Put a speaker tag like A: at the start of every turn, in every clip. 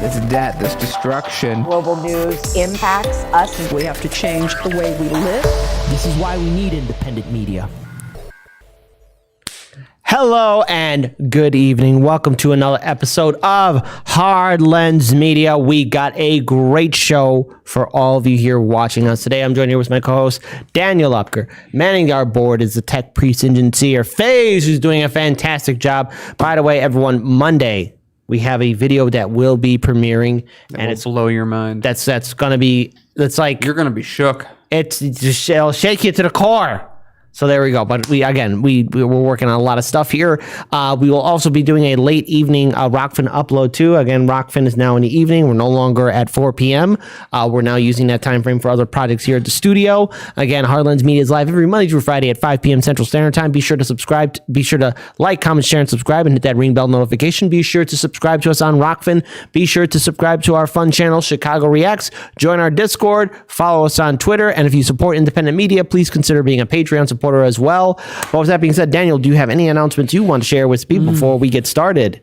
A: this debt, this destruction.
B: Global news impacts us.
C: We have to change the way we live.
D: This is why we need independent media. Hello and good evening. Welcome to another episode of Hard Lens Media. We got a great show for all of you here watching us today. I'm joined here with my co-host, Daniel Upker. Manning our board is the tech priest engineer, FaZe, who's doing a fantastic job. By the way, everyone, Monday, we have a video that will be premiering.
A: And it's blow your mind.
D: That's going to be, that's like...
A: You're going to be shook.
D: It'll shake you to the core. So there we go. But we're working on a lot of stuff here. We will also be doing a late evening Rockfin upload too. Again, Rockfin is now in the evening. We're no longer at 4 p.m. We're now using that time frame for other projects here at the studio. Again, Hard Lens Media is live every Monday through Friday at 5 p.m. Central Standard Time. Be sure to subscribe. Be sure to like, comment, share, and subscribe, and hit that ring bell notification. Be sure to subscribe to us on Rockfin. Be sure to subscribe to our fun channel, Chicago Reacts. Join our Discord. Follow us on Twitter. And if you support independent media, please consider being a Patreon supporter as well. But with that being said, Daniel, do you have any announcements you want to share with people before we get started?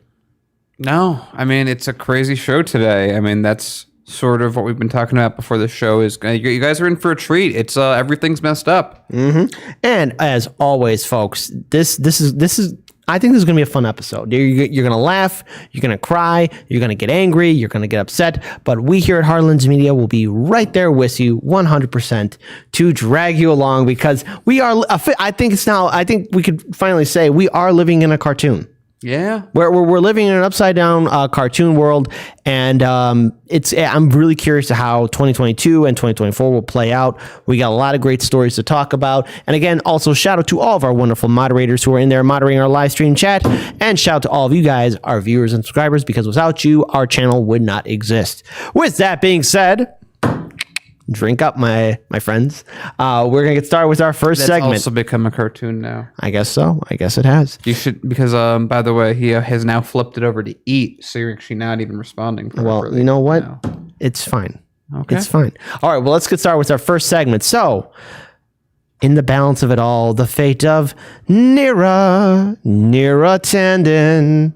A: No, I mean, it's a crazy show today. I mean, that's sort of what we've been talking about before the show is you guys are in for a treat. It's everything's messed up.
D: And as always, folks, this is I think this is going to be a fun episode. You're going to laugh, you're going to cry, you're going to get angry, you're going to get upset. But we here at Hard Lens Media will be right there with you 100% to drag you along because we are, I think we could finally say we are living in a cartoon.
A: Yeah,
D: we're living in an upside down cartoon world, and I'm really curious to how 2022 and 2024 will play out. We got a lot of great stories to talk about, and again, also shout out to all of our wonderful moderators who are in there moderating our live stream chat, and shout out to all of you guys, our viewers and subscribers, because without you, our channel would not exist. With that being said, drink up, my friends. We're gonna get started with our first segment.
A: Also become a cartoon now.
D: I guess so. I guess it has.
A: You should, because by the way, he has now flipped it over to eat, so you're actually not even responding.
D: Well, you know what? No. It's fine.
A: Okay,
D: it's fine. All right. Well, let's get started with our first segment. So, in the balance of it all, the fate of Neera Tanden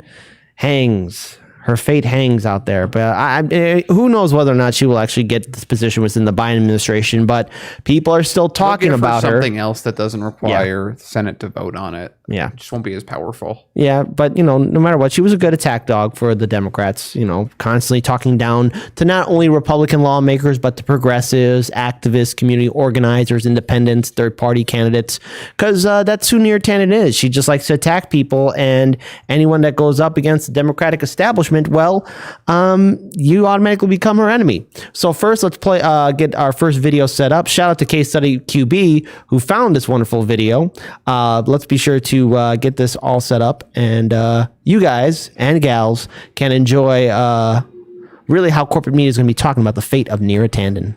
D: hangs. Her fate hangs out there, but who knows whether or not she will actually get this position within the Biden administration, but people are still talking about her.
A: Something else that doesn't require the Senate to vote on it.
D: Yeah.
A: It just won't be as powerful.
D: Yeah, but, no matter what, she was a good attack dog for the Democrats, constantly talking down to not only Republican lawmakers, but to progressives, activists, community organizers, independents, third-party candidates, because that's who Neera Tanden is. She just likes to attack people, and anyone that goes up against the Democratic establishment, well, you automatically become her enemy. So first, let's get our first video set up. Shout out to Case Study QB who found this wonderful video. Let's be sure to get this all set up, and you guys and gals can enjoy really how corporate media is going to be talking about the fate of Neera Tanden.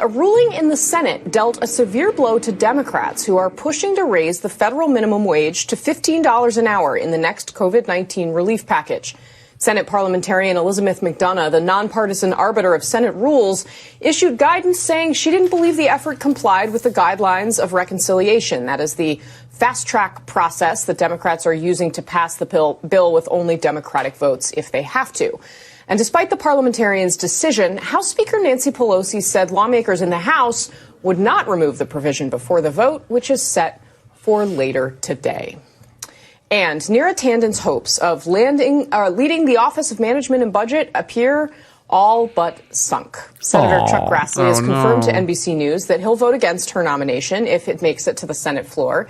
E: A ruling in the Senate dealt a severe blow to Democrats who are pushing to raise the federal minimum wage to $15 an hour in the next COVID-19 relief package. Senate parliamentarian Elizabeth McDonough, the nonpartisan arbiter of Senate rules, issued guidance saying she didn't believe the effort complied with the guidelines of reconciliation. That is the fast-track process that Democrats are using to pass the bill with only Democratic votes if they have to. And despite the parliamentarian's decision, House Speaker Nancy Pelosi said lawmakers in the House would not remove the provision before the vote, which is set for later today. And Neera Tanden's hopes of leading the Office of Management and Budget appear all but sunk. Senator Chuck Grassley has confirmed to NBC News that he'll vote against her nomination if it makes it to the Senate floor.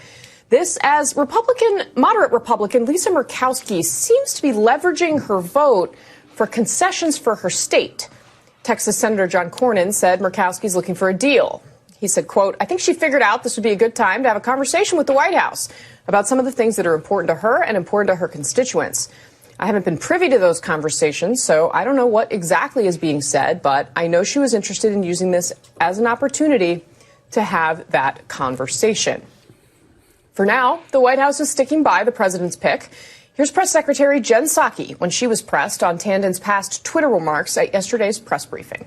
E: This as moderate Republican Lisa Murkowski seems to be leveraging her vote for concessions for her state. Texas Senator John Cornyn said Murkowski's looking for a deal. He said, quote, "I think she figured out this would be a good time to have a conversation with the White House about some of the things that are important to her and important to her constituents. I haven't been privy to those conversations, so I don't know what exactly is being said, but I know she was interested in using this as an opportunity to have that conversation." For now, the White House is sticking by the president's pick. Here's Press Secretary Jen Psaki when she was pressed on Tanden's past Twitter remarks at yesterday's press briefing.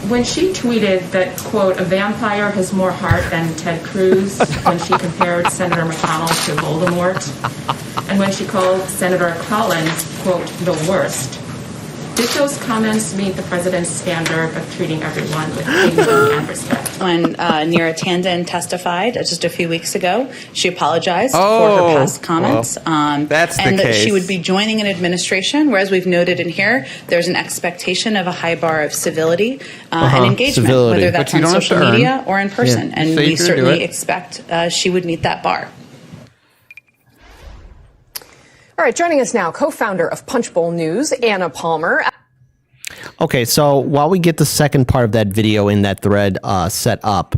F: When she tweeted that, quote, "a vampire has more heart than Ted Cruz," when she compared Senator McConnell to Voldemort, and when she called Senator Collins quote, the worst. Did those comments meet the president's standard of treating everyone with dignity and respect?
G: When Neera Tanden testified just a few weeks ago, she apologized for her past comments.
A: That's the
G: and that
A: case.
G: she would be joining an administration where, as we've noted in here, there's an expectation of a high bar of civility and engagement,
D: civility.
G: whether that's
A: But you
G: on
A: don't have
G: social
A: to
G: media or in person. And
A: Say
G: we
A: you're gonna do
G: certainly
A: it.
G: expect she would meet that bar.
E: All right, joining us now, co-founder of Punchbowl News, Anna Palmer.
D: Okay, so while we get the second part of that video in that thread set up,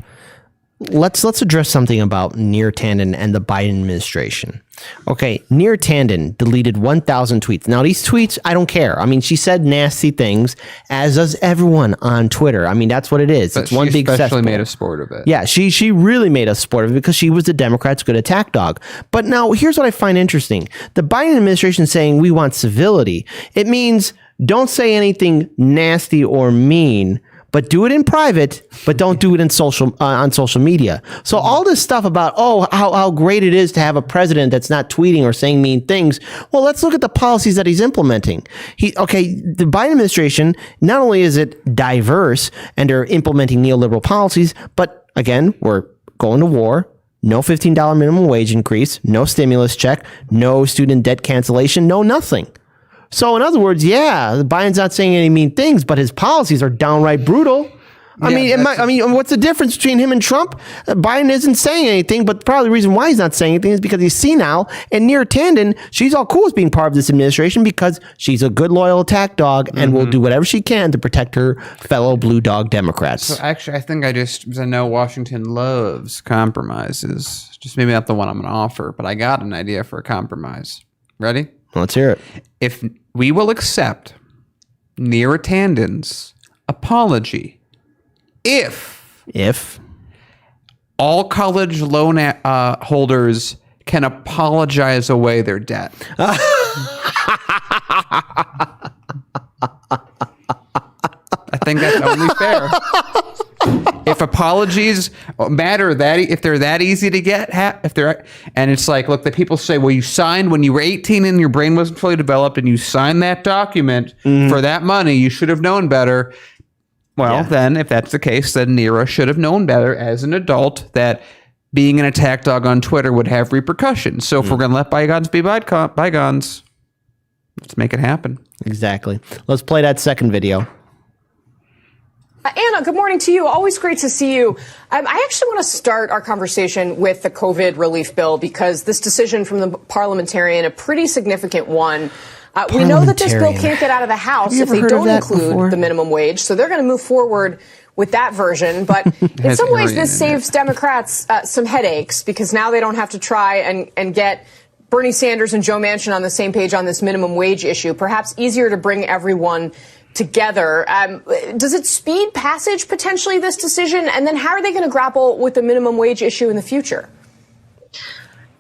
D: let's address something about Neera Tanden and the Biden administration. Okay, Neera Tanden deleted 1,000 tweets. Now, these tweets, I don't care. I mean, she said nasty things, as does everyone on Twitter. I mean, that's what it is.
A: But
D: it's one
A: she
D: big
A: especially
D: cesspool.
A: made a sport of it.
D: Yeah, she really made us sport of it because she was the Democrats' good attack dog. But now here's what I find interesting. The Biden administration saying we want civility. It means don't say anything nasty or mean, but do it in private, but don't do it in on social media. So all this stuff about, how great it is to have a president that's not tweeting or saying mean things. Well, let's look at the policies that he's implementing. The Biden administration, not only is it diverse and they're implementing neoliberal policies, but again, we're going to war. No $15 minimum wage increase, no stimulus check, no student debt cancellation, no nothing. So in other words, Biden's not saying any mean things, but his policies are downright brutal. I mean, what's the difference between him and Trump? Biden isn't saying anything, but probably the reason why he's not saying anything is because he's senile. And Neera Tanden, she's all cool with being part of this administration because she's a good, loyal attack dog and will do whatever she can to protect her fellow blue dog Democrats.
A: So actually, I think because I know Washington loves compromises. Just maybe not the one I'm going to offer, but I got an idea for a compromise. Ready?
D: Let's hear it.
A: If we will accept Neera Tanden's apology, if all college loan holders can apologize away their debt. I think that's only fair. If apologies matter if they're that easy to get, and it's like, look, the people say, well, you signed when you were 18 and your brain wasn't fully developed, and you signed that document for that money, you should have known better. Well, then, if that's the case, then Neera should have known better as an adult that being an attack dog on Twitter would have repercussions. So if we're going to let bygones be bygones, let's make it happen.
D: Exactly. Let's play that second video.
E: Anna, good morning to you. Always great to see you. I actually want to start our conversation with the COVID relief bill because this decision from the parliamentarian, a pretty significant one. We know that this bill can't get out of the House if they don't include the minimum wage. So they're going to move forward with that version. But in some ways, this saves Democrats some headaches because now they don't have to try and get Bernie Sanders and Joe Manchin on the same page on this minimum wage issue. Perhaps easier to bring everyone together. Does it speed passage potentially, this decision? And then how are they going to grapple with the minimum wage issue in the future?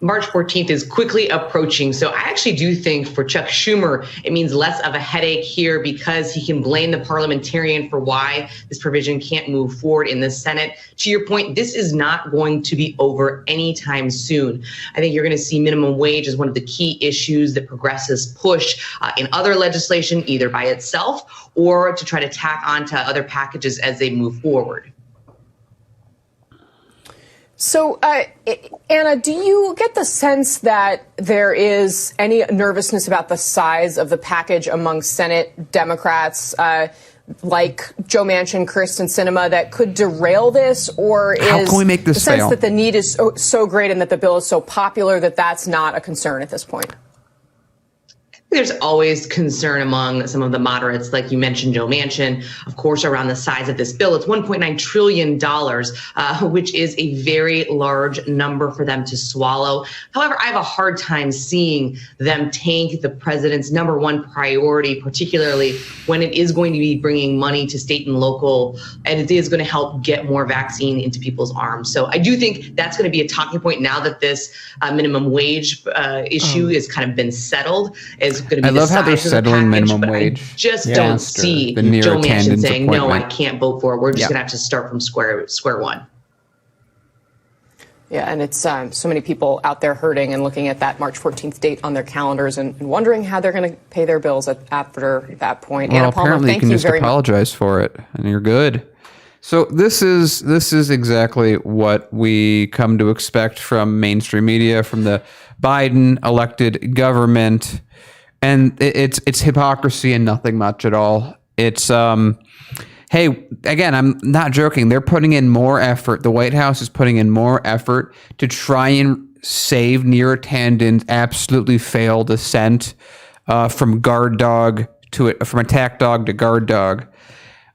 H: March 14th is quickly approaching. So I actually do think for Chuck Schumer, it means less of a headache here because he can blame the parliamentarian for why this provision can't move forward in the Senate. To your point, this is not going to be over anytime soon. I think you're going to see minimum wage as one of the key issues that progressives push in other legislation, either by itself or to try to tack onto other packages as they move forward.
E: So, Anna, do you get the sense that there is any nervousness about the size of the package among Senate Democrats, like Joe Manchin, Kyrsten Sinema, that could derail this? Or is
A: how can we make this
E: the sense
A: fail?
E: that the need is so great and that the bill is so popular that that's not a concern at this point?
H: There's always concern among some of the moderates, like you mentioned, Joe Manchin, of course, around the size of this bill. It's $1.9 trillion, which is a very large number for them to swallow. However, I have a hard time seeing them tank the president's number one priority, particularly when it is going to be bringing money to state and local, and it is going to help get more vaccine into people's arms. So I do think that's going to be a talking point now that this minimum wage issue has kind of been settled.
A: I love how they're settling minimum wage.
H: I just don't see Joe Manchin saying, no, I can't vote for it. We're just going to have to start from square one.
E: Yeah, and it's so many people out there hurting and looking at that March 14th date on their calendars and wondering how they're going to pay their bills after that point.
A: Well,
E: Anna Palmer,
A: apparently
E: thank
A: you can
E: you
A: just
E: very much.
A: apologize for it, and you're good. So this is exactly what we come to expect from mainstream media, from the Biden elected government, and it's hypocrisy and nothing much at all. It's hey, again, I'm not joking. They're putting in more effort. The White House is putting in more effort to try and save Neera Tanden's absolutely failed ascent from guard dog from attack dog to guard dog.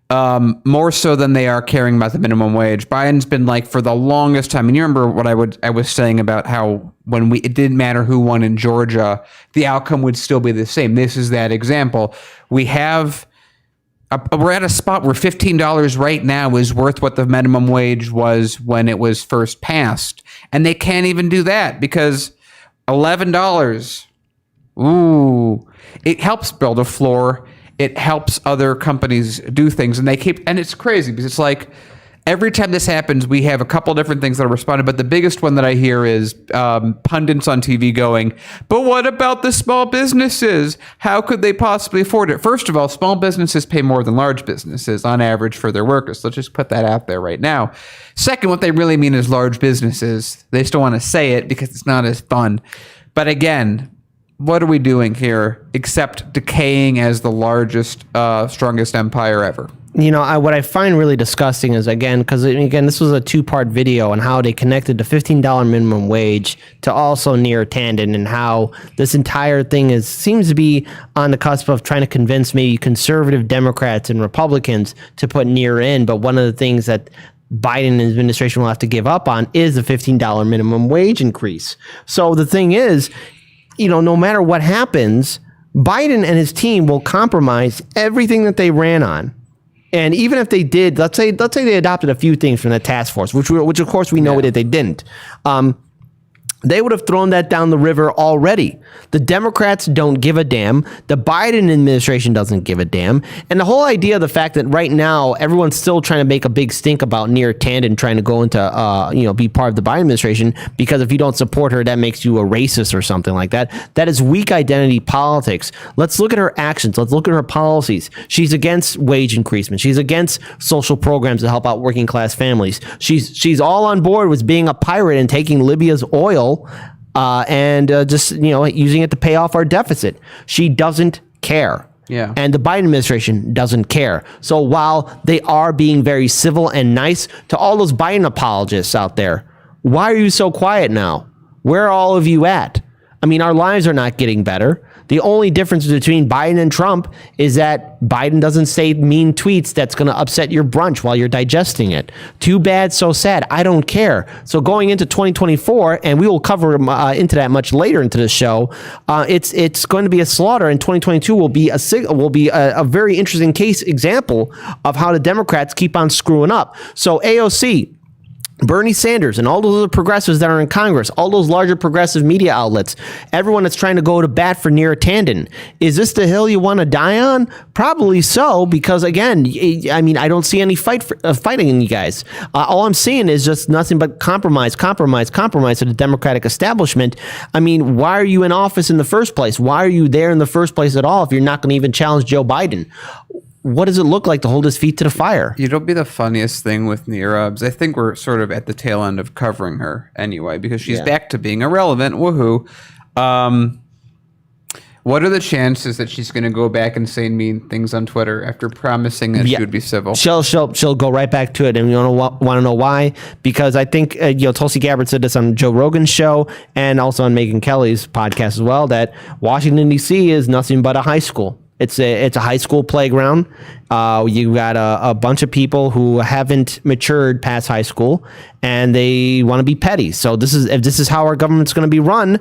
A: More so than they are caring about the minimum wage. Biden's been like for the longest time, and you remember what I was saying about how when it didn't matter who won in Georgia, the outcome would still be the same. This is that example. We're at a spot where $15 right now is worth what the minimum wage was when it was first passed, and they can't even do that because $11. Ooh, it helps build a floor. It helps other companies do things, and it's crazy because it's like every time this happens, we have a couple different things that are responded, but the biggest one that I hear is pundits on TV going, but what about the small businesses? How could they possibly afford it? First of all, small businesses pay more than large businesses on average for their workers. Let's just put that out there right now. Second, what they really mean is large businesses. They still want to say it because it's not as fun. But again, what are we doing here except decaying as the largest, strongest empire ever?
D: You know, what I find really disgusting is, because this was a 2-part video on how they connected the $15 minimum wage to also Neera Tanden, and how this entire thing seems to be on the cusp of trying to convince maybe conservative Democrats and Republicans to put Neera in. But one of the things that Biden administration will have to give up on is the $15 minimum wage increase. So the thing is, no matter what happens, Biden and his team will compromise everything that they ran on. And even if they did, let's say they adopted a few things from the task force, which of course we know that they didn't. They would have thrown that down the river already. The Democrats don't give a damn. The Biden administration doesn't give a damn. And the whole idea of the fact that right now everyone's still trying to make a big stink about Neera Tanden trying to go into, be part of the Biden administration, because if you don't support her, that makes you a racist or something like that. That is weak identity politics. Let's look at her actions. Let's look at her policies. She's against wage increasement. She's against social programs to help out working class families. She's all on board with being a pirate and taking Libya's oil and using it to pay off our deficit. She doesn't care.
A: Yeah.
D: And the Biden administration doesn't care. So while they are being very civil and nice to all those Biden apologists out there, why are you so quiet now? Where are all of you at? I mean, our lives are not getting better. The only difference between Biden and Trump is that Biden doesn't say mean tweets that's going to upset your brunch while you're digesting it. Too bad, so sad. I don't care. So going into 2024, and we will cover into that much later into the show, it's going to be a slaughter, and 2022 will be a very interesting case example of how the Democrats keep on screwing up. So AOC, Bernie Sanders, and all those other progressives that are in Congress, all those larger progressive media outlets, everyone that's trying to go to bat for Neera Tanden. Is this the hill you want to die on? Probably so, because again, I don't see any fighting in you guys. All I'm seeing is just nothing but compromise to the Democratic establishment. I mean, why are you in office in the first place? Why are you there in the first place at all if you're not going to even challenge Joe Biden? What does it look like to hold his feet to the fire?
A: It'll be the funniest thing with Neera, because I think we're sort of at the tail end of covering her anyway, because she's back to being irrelevant. Woohoo. What are the chances that she's going to go back and say mean things on Twitter after promising that she would be civil?
D: She'll go right back to it, and you want to know why? Because I think Tulsi Gabbard said this on Joe Rogan's show and also on Megyn Kelly's podcast as well, that Washington D.C. is nothing but a high school. It's a high school playground. You got a bunch of people who haven't matured past high school, and they want to be petty. So if this is how our government's going to be run,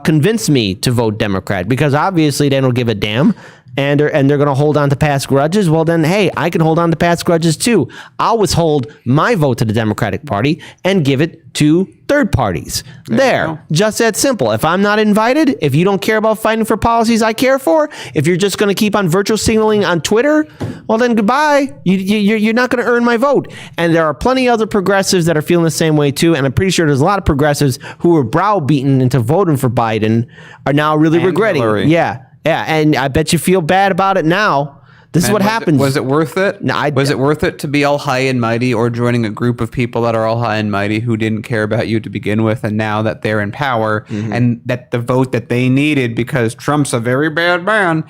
D: convince me to vote Democrat, because obviously they don't give a damn. and they're going to hold on to past grudges, well then, hey, I can hold on to past grudges too. I'll withhold my vote to the Democratic Party and give it to third parties. There, just that simple. If I'm not invited, if you don't care about fighting for policies I care for, if you're just going to keep on virtual signaling on Twitter, well then goodbye. You're not going to earn my vote. And there are plenty of other progressives that are feeling the same way too. And I'm pretty sure there's a lot of progressives who were browbeaten into voting for Biden are now really regretting.
A: Hillary.
D: Yeah. And I bet you feel bad about it now. This is what happens.
A: Was it worth it?
D: No,
A: was it worth it to be all high and mighty, or joining a group of people that are all high and mighty who didn't care about you to begin with, and now that they're in power and that the vote that they needed because Trump's a very bad man,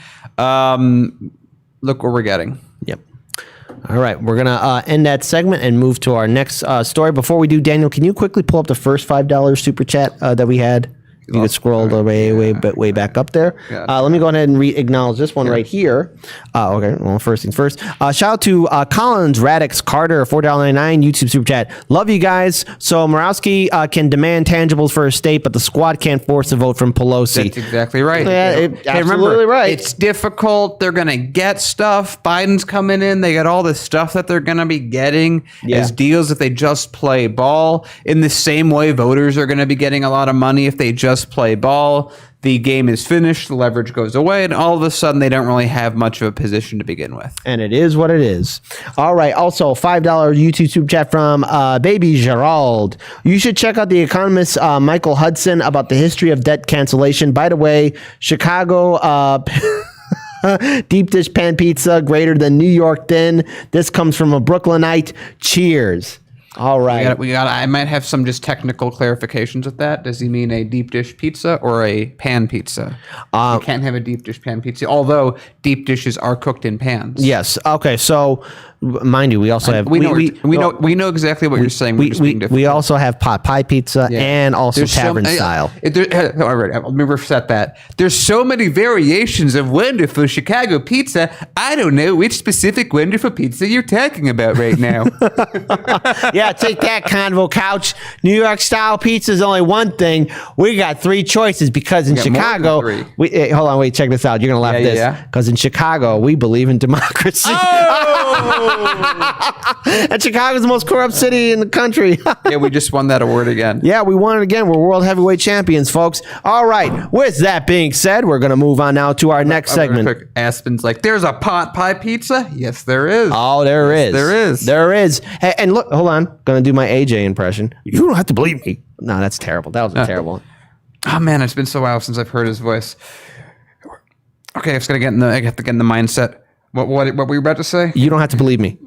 A: look where we're getting.
D: Yep. All right, we're gonna end that segment and move to our next story. Before we do, Daniel, can you quickly pull up the first $5 super chat that we had? You could scroll way back up there. Let me go ahead and acknowledge this one right here. Okay, well, first things first. Shout out to Collins Radix Carter, $4.99 YouTube super chat. Love you guys. So Morawski can demand tangibles for his state, but the squad can't force a vote from Pelosi.
A: That's exactly right.
D: Yeah, absolutely right.
A: It's difficult. They're going to get stuff. Biden's coming in. They got all this stuff that they're going to be getting as deals if they just play ball. In the same way, voters are going to be getting a lot of money if they just play ball. The game is finished, the leverage goes away, and all of a sudden they don't really have much of a position to begin with.
D: And it is what it is. All right. Also, $5 YouTube super chat from Baby Gerald. You should check out the economist Michael Hudson about the history of debt cancellation. By the way, Chicago deep dish pan pizza greater than New York thin. This comes from a Brooklynite. Cheers. All right.
A: We got. I might have some just technical clarifications with that. Does he mean a deep dish pizza or a pan pizza? You can't have a deep dish pan pizza, although deep dishes are cooked in pans.
D: Yes. Okay. So, mind you, we also have
A: we know exactly what you're saying.
D: We also have pot pie pizza and also tavern style.
A: All right. Let me reset that. There's so many variations of wonderful Chicago pizza. I don't know which specific wonderful pizza you're talking about right now.
D: Yeah, take that, Convo Couch. New York style pizza is only one thing. We got three choices because in Chicago, hold on, wait, check this out. You're gonna laugh at this because in Chicago we believe in democracy. And Chicago's the most corrupt city in the country.
A: Yeah, we just won that award again.
D: Yeah, we won it again. We're world heavyweight champions, folks. All right. With that being said, we're gonna move on now to our next segment.
A: Quick, Aspen's like, "There's a pot pie pizza." Yes, there is.
D: Oh, there is. There is. Hey, and look, hold on. Gonna do my AJ impression. You don't have to believe me. No, that's terrible. That was terrible.
A: Oh man, it's been so while since I've heard his voice. Okay, I have to get in the mindset. What were you about to say?
D: You don't have to believe me.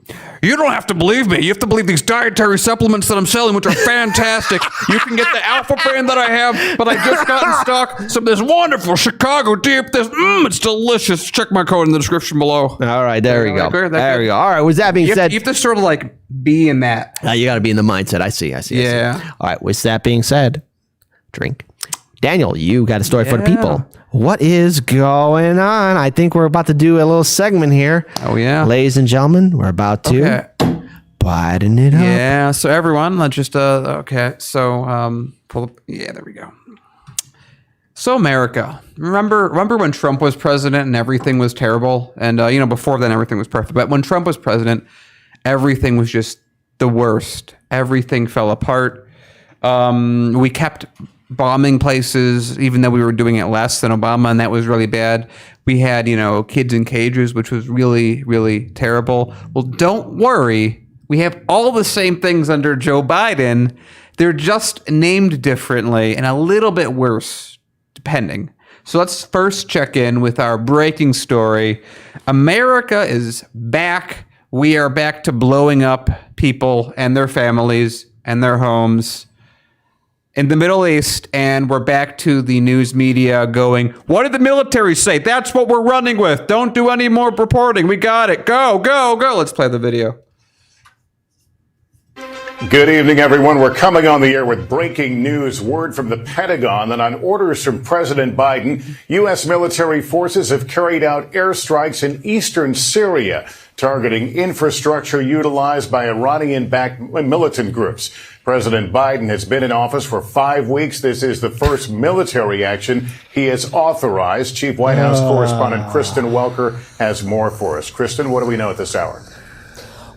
A: You don't have to believe me. You have to believe these dietary supplements that I'm selling, which are fantastic. You can get the Alpha brand that I have, but I just got in stock some of this wonderful Chicago deep. It's delicious. Check my code in the description below.
D: All right, there we go. There we go. All right, with that being said,
A: you have to sort of like be in that.
D: You got to be in the mindset. I see.
A: Yeah.
D: All right, with that being said, drink. Daniel, you got a story for the people. What is going on? I think we're about to do a little segment here.
A: Oh, yeah.
D: Ladies and gentlemen, we're about to Biden it up.
A: Yeah, so everyone, let's just, okay. So, pull up. Yeah, there we go. So America, remember when Trump was president and everything was terrible? And, before then everything was perfect. But when Trump was president, everything was just the worst. Everything fell apart. We kept bombing places, even though we were doing it less than Obama, and that was really bad. We had, kids in cages, which was really, really terrible. Well, don't worry. We have all the same things under Joe Biden. They're just named differently and a little bit worse, depending. So let's first check in with our breaking story. America is back. We are back to blowing up people and their families and their homes in the Middle East, and we're back to the news media going, what did the military say? That's what we're running with. Don't do any more reporting. We got it. Go, go, go. Let's play the video.
I: Good evening, everyone. We're coming on the air with breaking news. Word from the Pentagon that on orders from President Biden, U.S. military forces have carried out airstrikes in eastern Syria, targeting infrastructure utilized by Iranian-backed militant groups. President Biden has been in office for 5 weeks. This is the first military action he has authorized. Chief White House correspondent Kristen Welker has more for us. Kristen, what do we know at this hour?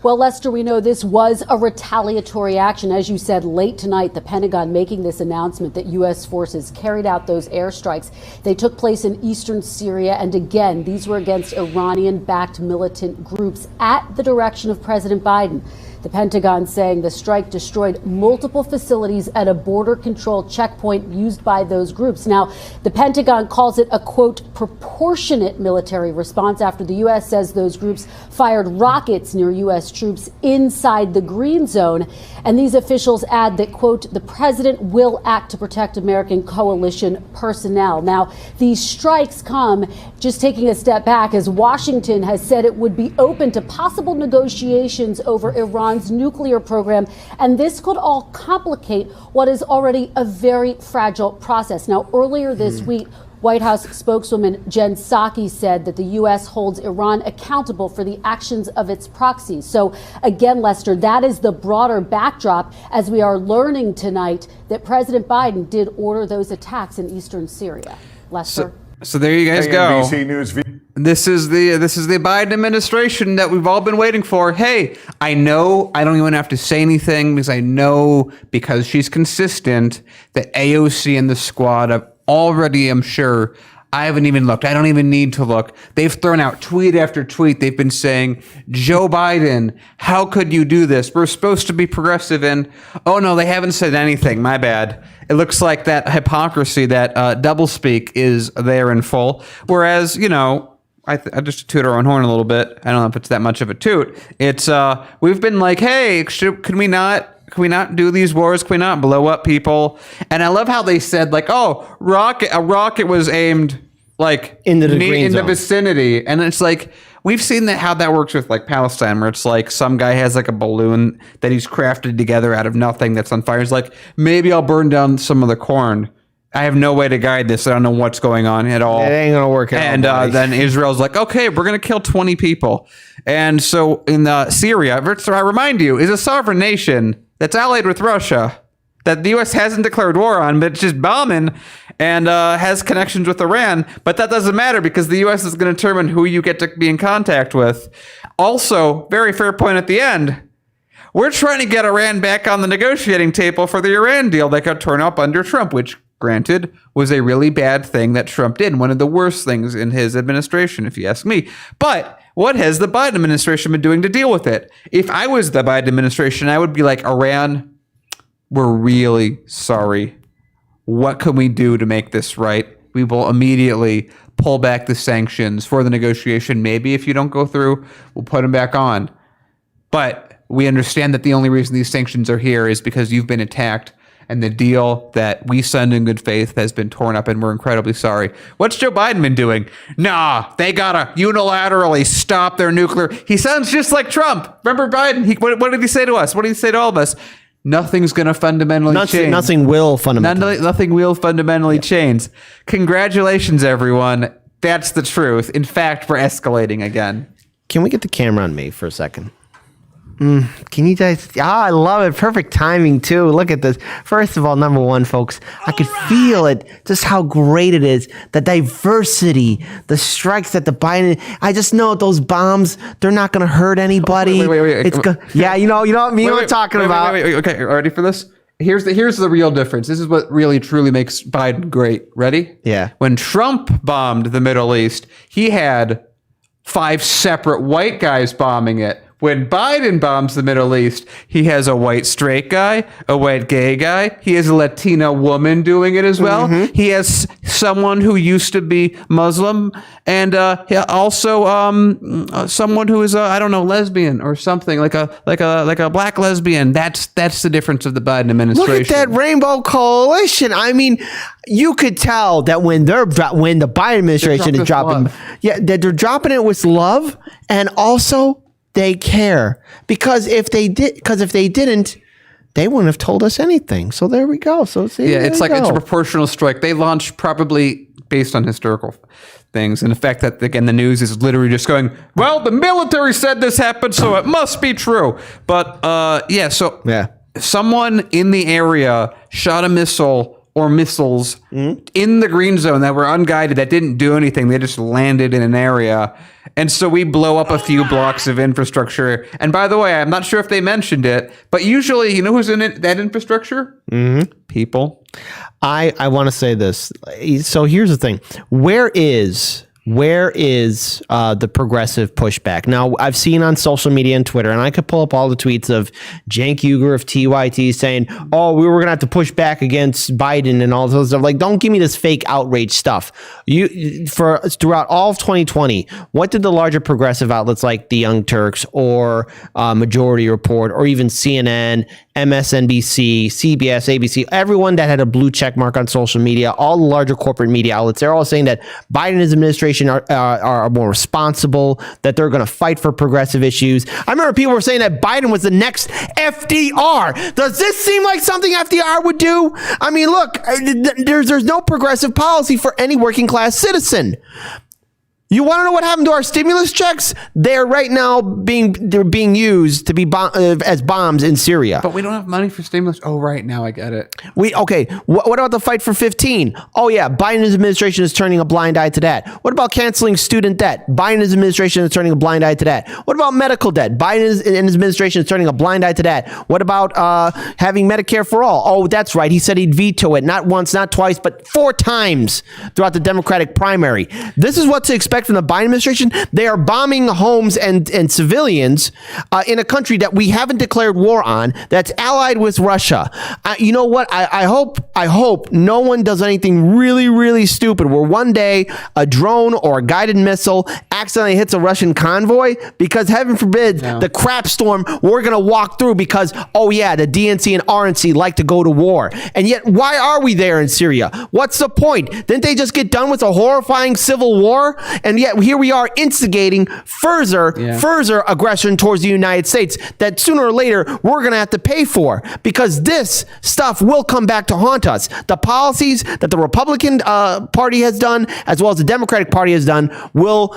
J: Well, Lester, we know this was a retaliatory action. As you said, late tonight, the Pentagon making this announcement that U.S. forces carried out those airstrikes. They took place in eastern Syria. And again, these were against Iranian-backed militant groups at the direction of President Biden. The Pentagon saying the strike destroyed multiple facilities at a border control checkpoint used by those groups. Now, the Pentagon calls it a, quote, proportionate military response after the U.S. says those groups fired rockets near U.S. troops inside the green zone. And these officials add that, quote, the president will act to protect American coalition personnel. Now, these strikes come just taking a step back as Washington has said it would be open to possible negotiations over Iran's nuclear program, and this could all complicate what is already a very fragile process. Now, earlier this week, White House spokeswoman Jen Psaki said that the U.S. holds Iran accountable for the actions of its proxies. So again, Lester, that is the broader backdrop as we are learning tonight that President Biden did order those attacks in eastern Syria. Lester?
A: So there you guys go.
I: NBC News.
A: This is the Biden administration that we've all been waiting for. Hey, I know I don't even have to say anything because I know because she's consistent that AOC and the squad have already, I'm sure, I haven't even looked. I don't even need to look. They've thrown out tweet after tweet. They've been saying, Joe Biden, how could you do this? We're supposed to be progressive. And, oh, no, they haven't said anything. My bad. It looks like that hypocrisy, that doublespeak is there in full. Whereas, you know, I just toot our own horn a little bit. I don't know if it's that much of a toot. It's we've been like, hey, can we not do these wars? Can we not blow up people? And I love how they said like, oh, a rocket was aimed like
D: in the
A: vicinity, and it's like we've seen that how that works with like Palestine, where it's like some guy has like a balloon that he's crafted together out of nothing that's on fire. He's like, maybe I'll burn down some of the corn. I have no way to guide this. I don't know what's going on at all.
D: It ain't gonna work out.
A: And then Israel's like, okay, we're gonna kill 20 people. And so in Syria, I remind you, is a sovereign nation that's allied with Russia, that the U.S. hasn't declared war on, but it's just bombing and has connections with Iran. But that doesn't matter because the U.S. is going to determine who you get to be in contact with. Also, very fair point at the end. We're trying to get Iran back on the negotiating table for the Iran deal that got torn up under Trump, which, granted, was a really bad thing that Trump did. One of the worst things in his administration, if you ask me. But what has the Biden administration been doing to deal with it? If I was the Biden administration, I would be like, Iran, we're really sorry. What can we do to make this right? We will immediately pull back the sanctions for the negotiation. Maybe if you don't go through, we'll put them back on. But we understand that the only reason these sanctions are here is because you've been attacked. And the deal that we signed in good faith has been torn up, and we're incredibly sorry. What's Joe Biden been doing? Nah, they gotta unilaterally stop their nuclear. He sounds just like Trump. Remember Biden? What did he say to us? What did he say to all of us? Nothing's going to fundamentally change.
D: Nothing will fundamentally.
A: Nothing will fundamentally change. Congratulations, everyone. That's the truth. In fact, we're escalating again.
D: Can we get the camera on me for a second? Can you guys? I love it. Perfect timing too. Look at this. First of all, number one, folks, I could feel it. Just how great it is. The diversity, the strikes that the Biden. I just know those bombs. They're not going to hurt anybody.
A: Wait.
D: It's yeah, you know what I'm talking about.
A: Wait. Okay, ready for this? Here's the real difference. This is what really truly makes Biden great. Ready?
D: Yeah.
A: When Trump bombed the Middle East, he had 5 separate white guys bombing it. When Biden bombs the Middle East, he has a white straight guy, a white gay guy. He has a Latina woman doing it as well. Mm-hmm. He has someone who used to be Muslim, and also someone who is I don't know, lesbian or something, like a black lesbian. That's the difference of the Biden administration.
D: Look at that rainbow coalition. I mean, you could tell that when the Biden administration is dropping, that they're dropping it with love, and also they care, because if they didn't, they wouldn't have told us anything. So there we go. So see,
A: yeah, it's
D: there
A: like
D: you
A: it's a
D: go.
A: proportional strike. They launched probably based on historical things, and the fact that again the news is literally just going, well, the military said this happened, so it must be true. But someone in the area shot a missile or missiles in the green zone that were unguided, that didn't do anything. They just landed in an area. And so we blow up a few blocks of infrastructure. And by the way, I'm not sure if they mentioned it, but usually, you know who's in that infrastructure? People.
D: I want to say this. So here's the thing. Where is the progressive pushback? Now, I've seen on social media and Twitter, and I could pull up all the tweets of Cenk Uygur of TYT saying, oh, we were going to have to push back against Biden and all those stuff. Like, don't give me this fake outrage stuff. Throughout all of 2020, what did the larger progressive outlets like the Young Turks or Majority Report or even CNN, MSNBC, CBS, ABC, everyone that had a blue check mark on social media, all the larger corporate media outlets, they're all saying that Biden and his administration are more responsible, that they're going to fight for progressive issues. I remember people were saying that Biden was the next FDR. Does this seem like something FDR would do? I mean, look, there's no progressive policy for any working class citizen. You want to know what happened to our stimulus checks? They're right now being used to be as bombs in Syria.
A: But we don't have money for stimulus. Oh, right now I get it.
D: What about the fight for 15? Oh yeah, Biden's administration is turning a blind eye to that. What about canceling student debt? Biden's administration is turning a blind eye to that. What about medical debt? Biden and his administration is turning a blind eye to that. What about having Medicare for all? Oh, that's right. He said he'd veto it, not once, not twice, but 4 times throughout the Democratic primary. This is what to expect from the Biden administration. They are bombing homes and civilians in a country that we haven't declared war on, that's allied with Russia. You know what? I hope no one does anything really, really stupid where one day a drone or a guided missile accidentally hits a Russian convoy, because heaven forbid the crap storm we're going to walk through because, oh yeah, the DNC and RNC like to go to war. And yet, why are we there in Syria? What's the point? Didn't they just get done with a horrifying civil war? And yet here we are instigating further aggression towards the United States that sooner or later we're going to have to pay for, because this stuff will come back to haunt us. The policies that the Republican Party has done, as well as the Democratic Party has done, will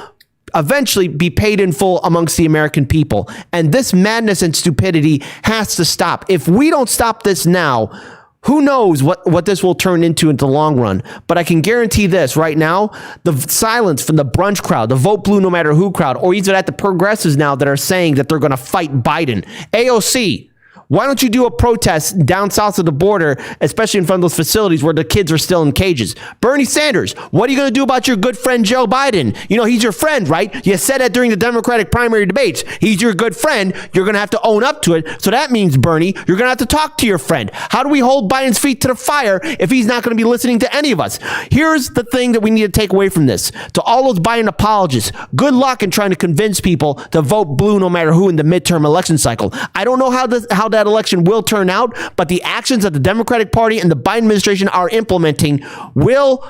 D: eventually be paid in full amongst the American people. And this madness and stupidity has to stop. If we don't stop this now, who knows what this will turn into in the long run. But I can guarantee this right now, the silence from the brunch crowd, the vote blue no matter who crowd, or even at the progressives now that are saying that they're going to fight Biden. AOC, why don't you do a protest down south of the border, especially in front of those facilities where the kids are still in cages? Bernie Sanders, what are you going to do about your good friend Joe Biden? You know, he's your friend, right? You said that during the Democratic primary debates. He's your good friend. You're going to have to own up to it. So that means, Bernie, you're going to have to talk to your friend. How do we hold Biden's feet to the fire if he's not going to be listening to any of us? Here's the thing that we need to take away from this. To all those Biden apologists, good luck in trying to convince people to vote blue no matter who in the midterm election cycle. I don't know how that election will turn out, but the actions that the Democratic Party and the Biden administration are implementing will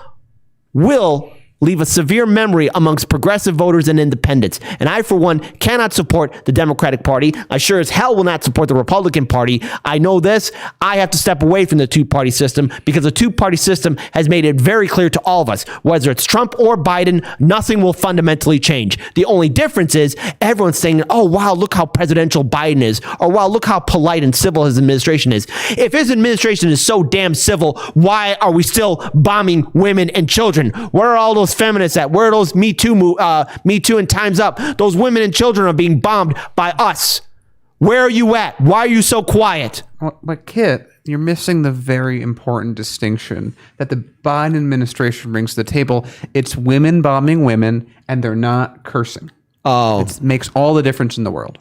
D: leave a severe memory amongst progressive voters and independents. And I, for one, cannot support the Democratic Party. I sure as hell will not support the Republican Party. I know this. I have to step away from the two-party system because the two-party system has made it very clear to all of us, whether it's Trump or Biden, nothing will fundamentally change. The only difference is everyone's saying, oh, wow, look how presidential Biden is, or wow, look how polite and civil his administration is. If his administration is so damn civil, why are we still bombing women and children? Where are all those feminists at? Where are those Me Too and Time's Up? Those women and children are being bombed by us. Where are you at? Why are you so quiet?
A: But Kit, you're missing the very important distinction that the Biden administration brings to the table. It's women bombing women, and they're not cursing.
D: Oh.
A: It makes all the difference in the world.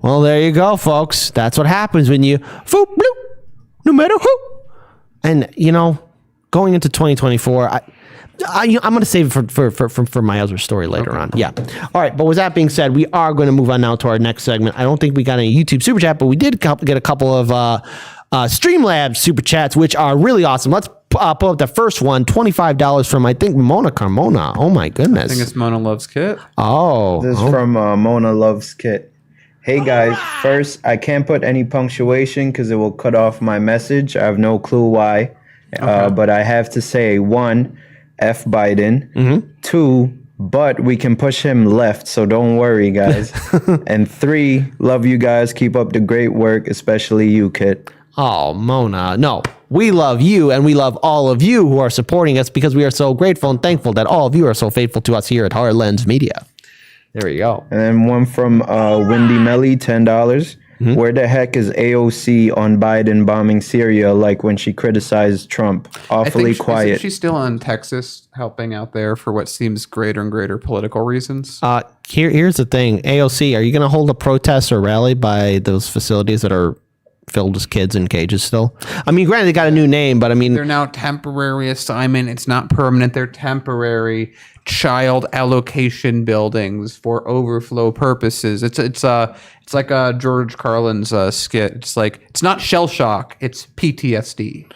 D: Well, there you go, folks. That's what happens when you foop, bloop, no matter who. And, you know, going into 2024, I'm going to save it for my other story later on. Yeah. All right. But with that being said, we are going to move on now to our next segment. I don't think we got any YouTube super chat, but we did get a couple of Streamlabs super chats, which are really awesome. Let's pull up the first one. $25 from, I think, Mona Carmona. Oh my goodness.
A: I think it's Mona Loves Kit.
D: Oh.
K: This is from Mona Loves Kit. Hey guys, first, I can't put any punctuation because it will cut off my message. I have no clue why. But I have to say, 1, F Biden. 2, but we can push him left, so don't worry, guys. And 3, love you guys. Keep up the great work, especially you, Kit.
D: Oh, Mona. No, we love you, and we love all of you who are supporting us because we are so grateful and thankful that all of you are so faithful to us here at Hard Lens Media. There we go.
K: And then one from Wendy Melly, $10. Where the heck is AOC on Biden bombing Syria like when she criticized Trump? Awfully quiet.
A: Isn't she still in Texas helping out there for what seems greater and greater political reasons?
D: Here's the thing. AOC, are you going to hold a protest or rally by those facilities that are filled with kids in cages still? I mean, granted, they got a new name, but I mean...
A: They're now temporary assignment. It's not permanent. They're temporary child allocation buildings for overflow purposes. It's like George Carlin's skit. It's like, it's not shell shock. It's PTSD.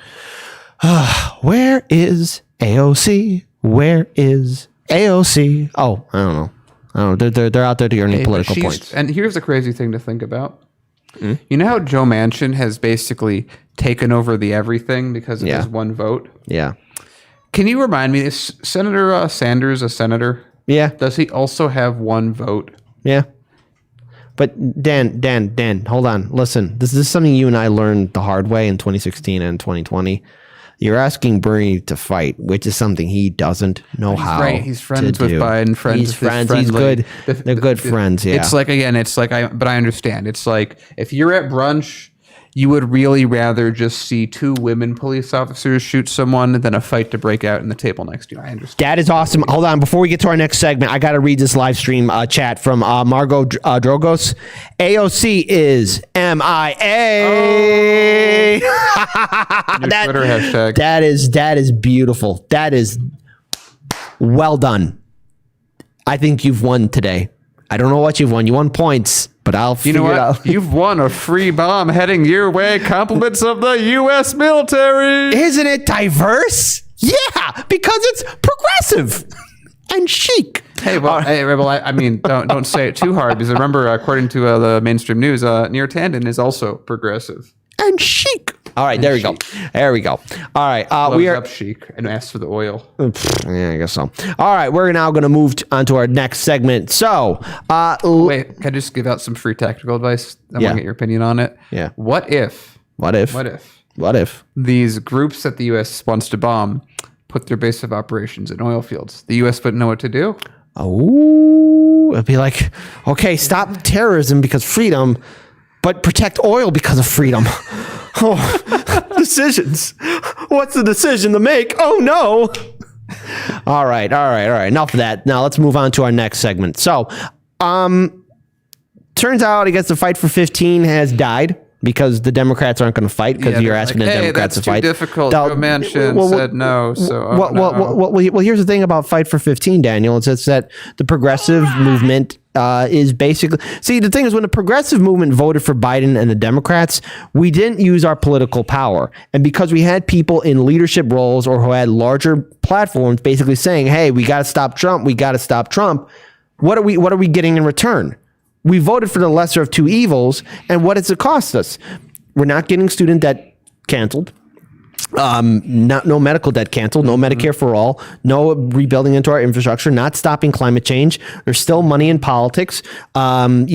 D: Where is AOC? Where is AOC? Oh, I don't know. They're out there to earn political points.
A: And here's the crazy thing to think about. You know how Joe Manchin has basically taken over the everything because of his one vote?
D: Yeah.
A: Can you remind me, is Senator Sanders a senator?
D: Yeah.
A: Does he also have one vote?
D: Yeah. But Dan, hold on. Listen, this is something you and I learned the hard way in 2016 and 2020. You're asking Bernie to fight, which is something he doesn't know how.
A: Right. He's friends with Biden.
D: He's friends. He's good. They're good friends. Yeah.
A: It's like, again, but I understand. It's like if you're at brunch, you would really rather just see 2 women police officers shoot someone than a fight to break out in the table next to you. I understand.
D: That is awesome. Hold on. Before we get to our next segment, I got to read this live stream chat from Margot Drogos. AOC is MIA.
A: Your Twitter hashtag.
D: That is beautiful. That is well done. I think you've won today. I don't know what you've won. You won points, but I'll figure it out.
A: You've won a free bomb heading your way. Compliments of the U.S. military.
D: Isn't it diverse? Yeah, because it's progressive and chic.
A: Hey, Rebel, I mean, don't say it too hard because remember, according to the mainstream news, Neera Tanden is also progressive
D: and chic. All right, there we go. There we go. All right, we are
A: up chic and asked for the oil.
D: Yeah, I guess so. All right, we're now going to move on to our next segment. So,
A: wait, can I just give out some free tactical advice? I want to get your opinion on it.
D: Yeah.
A: What if these groups that the U.S. wants to bomb put their base of operations in oil fields? The U.S. wouldn't know what to do.
D: Oh, it'd be like, okay, stop terrorism because freedom, but protect oil because of freedom. Oh, decisions. What's the decision to make? Oh, no. All right. Enough of that. Now let's move on to our next segment. So, turns out, I guess the fight for 15 has died because the Democrats aren't going to fight because you're asking the Democrats to fight.
A: That's too difficult. Joe Manchin said no. So,
D: well, here's the thing about Fight for 15, Daniel. It's that the progressive movement is basically... See, the thing is, when the progressive movement voted for Biden and the Democrats, we didn't use our political power. And because we had people in leadership roles or who had larger platforms basically saying, hey, we got to stop Trump, what are we getting in return? We voted for the lesser of 2 evils, and what does it cost us? We're not getting student debt canceled. No medical debt canceled, no Medicare for all, no rebuilding into our infrastructure, not stopping climate change. There's still money in politics. No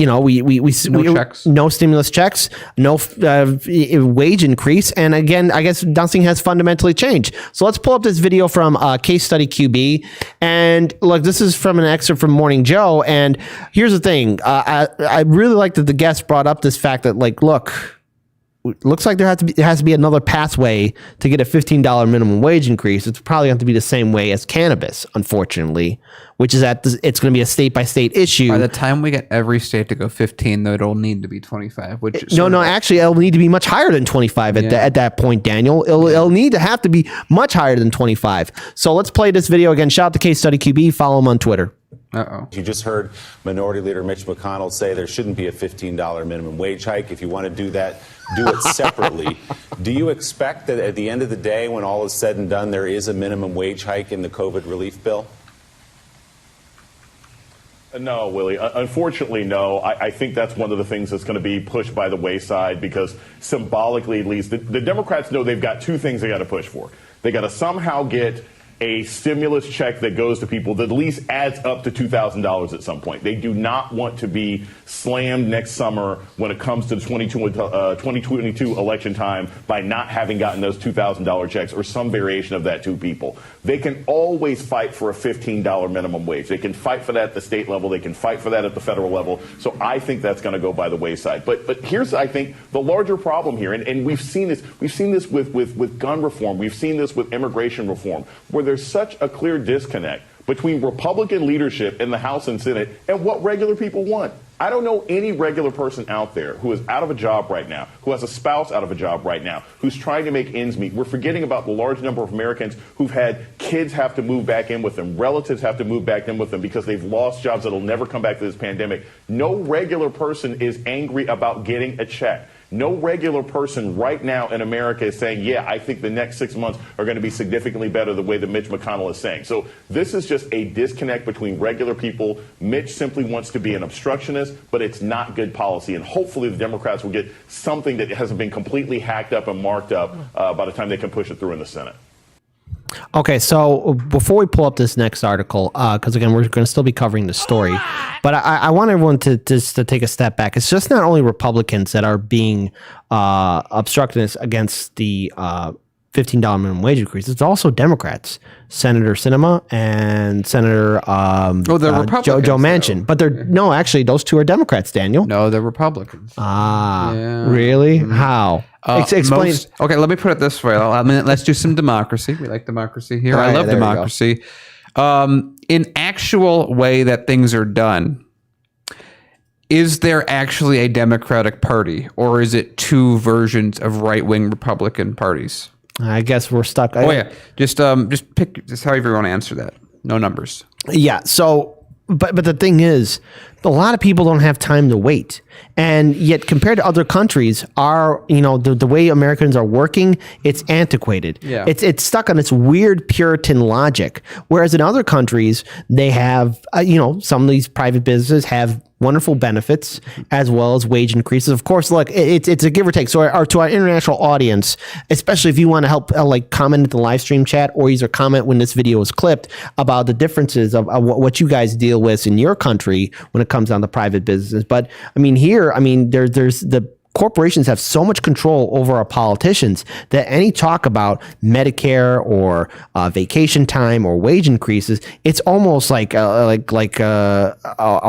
A: checks,
D: no stimulus checks, no wage increase. And again, I guess nothing has fundamentally changed. So let's pull up this video from Case Study QB. And look, this is from an excerpt from Morning Joe. And here's the thing. I really like that the guest brought up this fact that, like, look, looks like there has to be another pathway to get a $15 minimum wage increase. It's probably going to be the same way as cannabis, unfortunately, which is that it's going to be a state-by-state issue.
A: By the time we get every state to go 15, though, it'll need to be 25.
D: Actually, it'll need to be much higher than 25 at that point, Daniel. It'll need to have to be much higher than 25. So let's play this video again. Shout out to Case Study QB. Follow him on Twitter.
L: You just heard Minority Leader Mitch McConnell say there shouldn't be a $15 minimum wage hike. If you want to do that, do it separately. Do you expect that at the end of the day, when all is said and done, there is a minimum wage hike in the COVID relief bill?
M: No, Willie. Unfortunately, no. I think that's one of the things that's going to be pushed by the wayside because symbolically, at least, the Democrats know they've got two things they got to push for. They got to somehow get a stimulus check that goes to people that at least adds up to $2,000 at some point. They do not want to be slammed next summer when it comes to the 2022 election time by not having gotten those $2,000 checks or some variation of that to people. They can always fight for a $15 minimum wage. They can fight for that at the state level. They can fight for that at the federal level. So I think that's going to go by the wayside. But here's, I think, the larger problem here, and we've seen this. We've seen this with gun reform. We've seen this with immigration reform, where there's such a clear disconnect between Republican leadership in the House and Senate and what regular people want. I don't know any regular person out there who is out of a job right now, who has a spouse out of a job right now, who's trying to make ends meet. We're forgetting about the large number of Americans who've had kids have to move back in with them, relatives have to move back in with them because they've lost jobs that'll never come back to this pandemic. No regular person is angry about getting a check. No regular person right now in America is saying, yeah, I think the next 6 months are going to be significantly better the way that Mitch McConnell is saying. So this is just a disconnect between regular people. Mitch simply wants to be an obstructionist, but it's not good policy. And hopefully the Democrats will get something that hasn't been completely hacked up and marked up by the time they can push it through in the Senate.
D: Okay, so before we pull up this next article, because again, we're going to still be covering the story, but I want everyone to take a step back. It's just not only Republicans that are being obstructionists against the $15 minimum wage increase. It's also Democrats, Senator Sinema and Senator
A: Republicans,
D: Joe Manchin. But no, actually, those two are Democrats, Daniel.
A: No, they're Republicans.
D: Really? How? Explain.
A: Okay, let me put it this way. Let's do some democracy. We like democracy here. I love democracy. In actual way that things are done, is there actually a Democratic Party, or is it two versions of right-wing Republican parties?
D: I guess we're stuck.
A: Just pick just however you want to answer that. No numbers.
D: Yeah. So, but the thing is, a lot of people don't have time to wait, and yet compared to other countries, the way Americans are working, it's antiquated.
A: Yeah.
D: It's stuck on this weird Puritan logic. Whereas in other countries, they have some of these private businesses have wonderful benefits as well as wage increases. Of course, look, it's a give or take. So to our international audience, especially if you want to help comment in the live stream chat or either comment when this video is clipped about the differences of what you guys deal with in your country when it comes down to private businesses. But I mean, here, there's the corporations have so much control over our politicians that any talk about Medicare or vacation time or wage increases, it's almost like a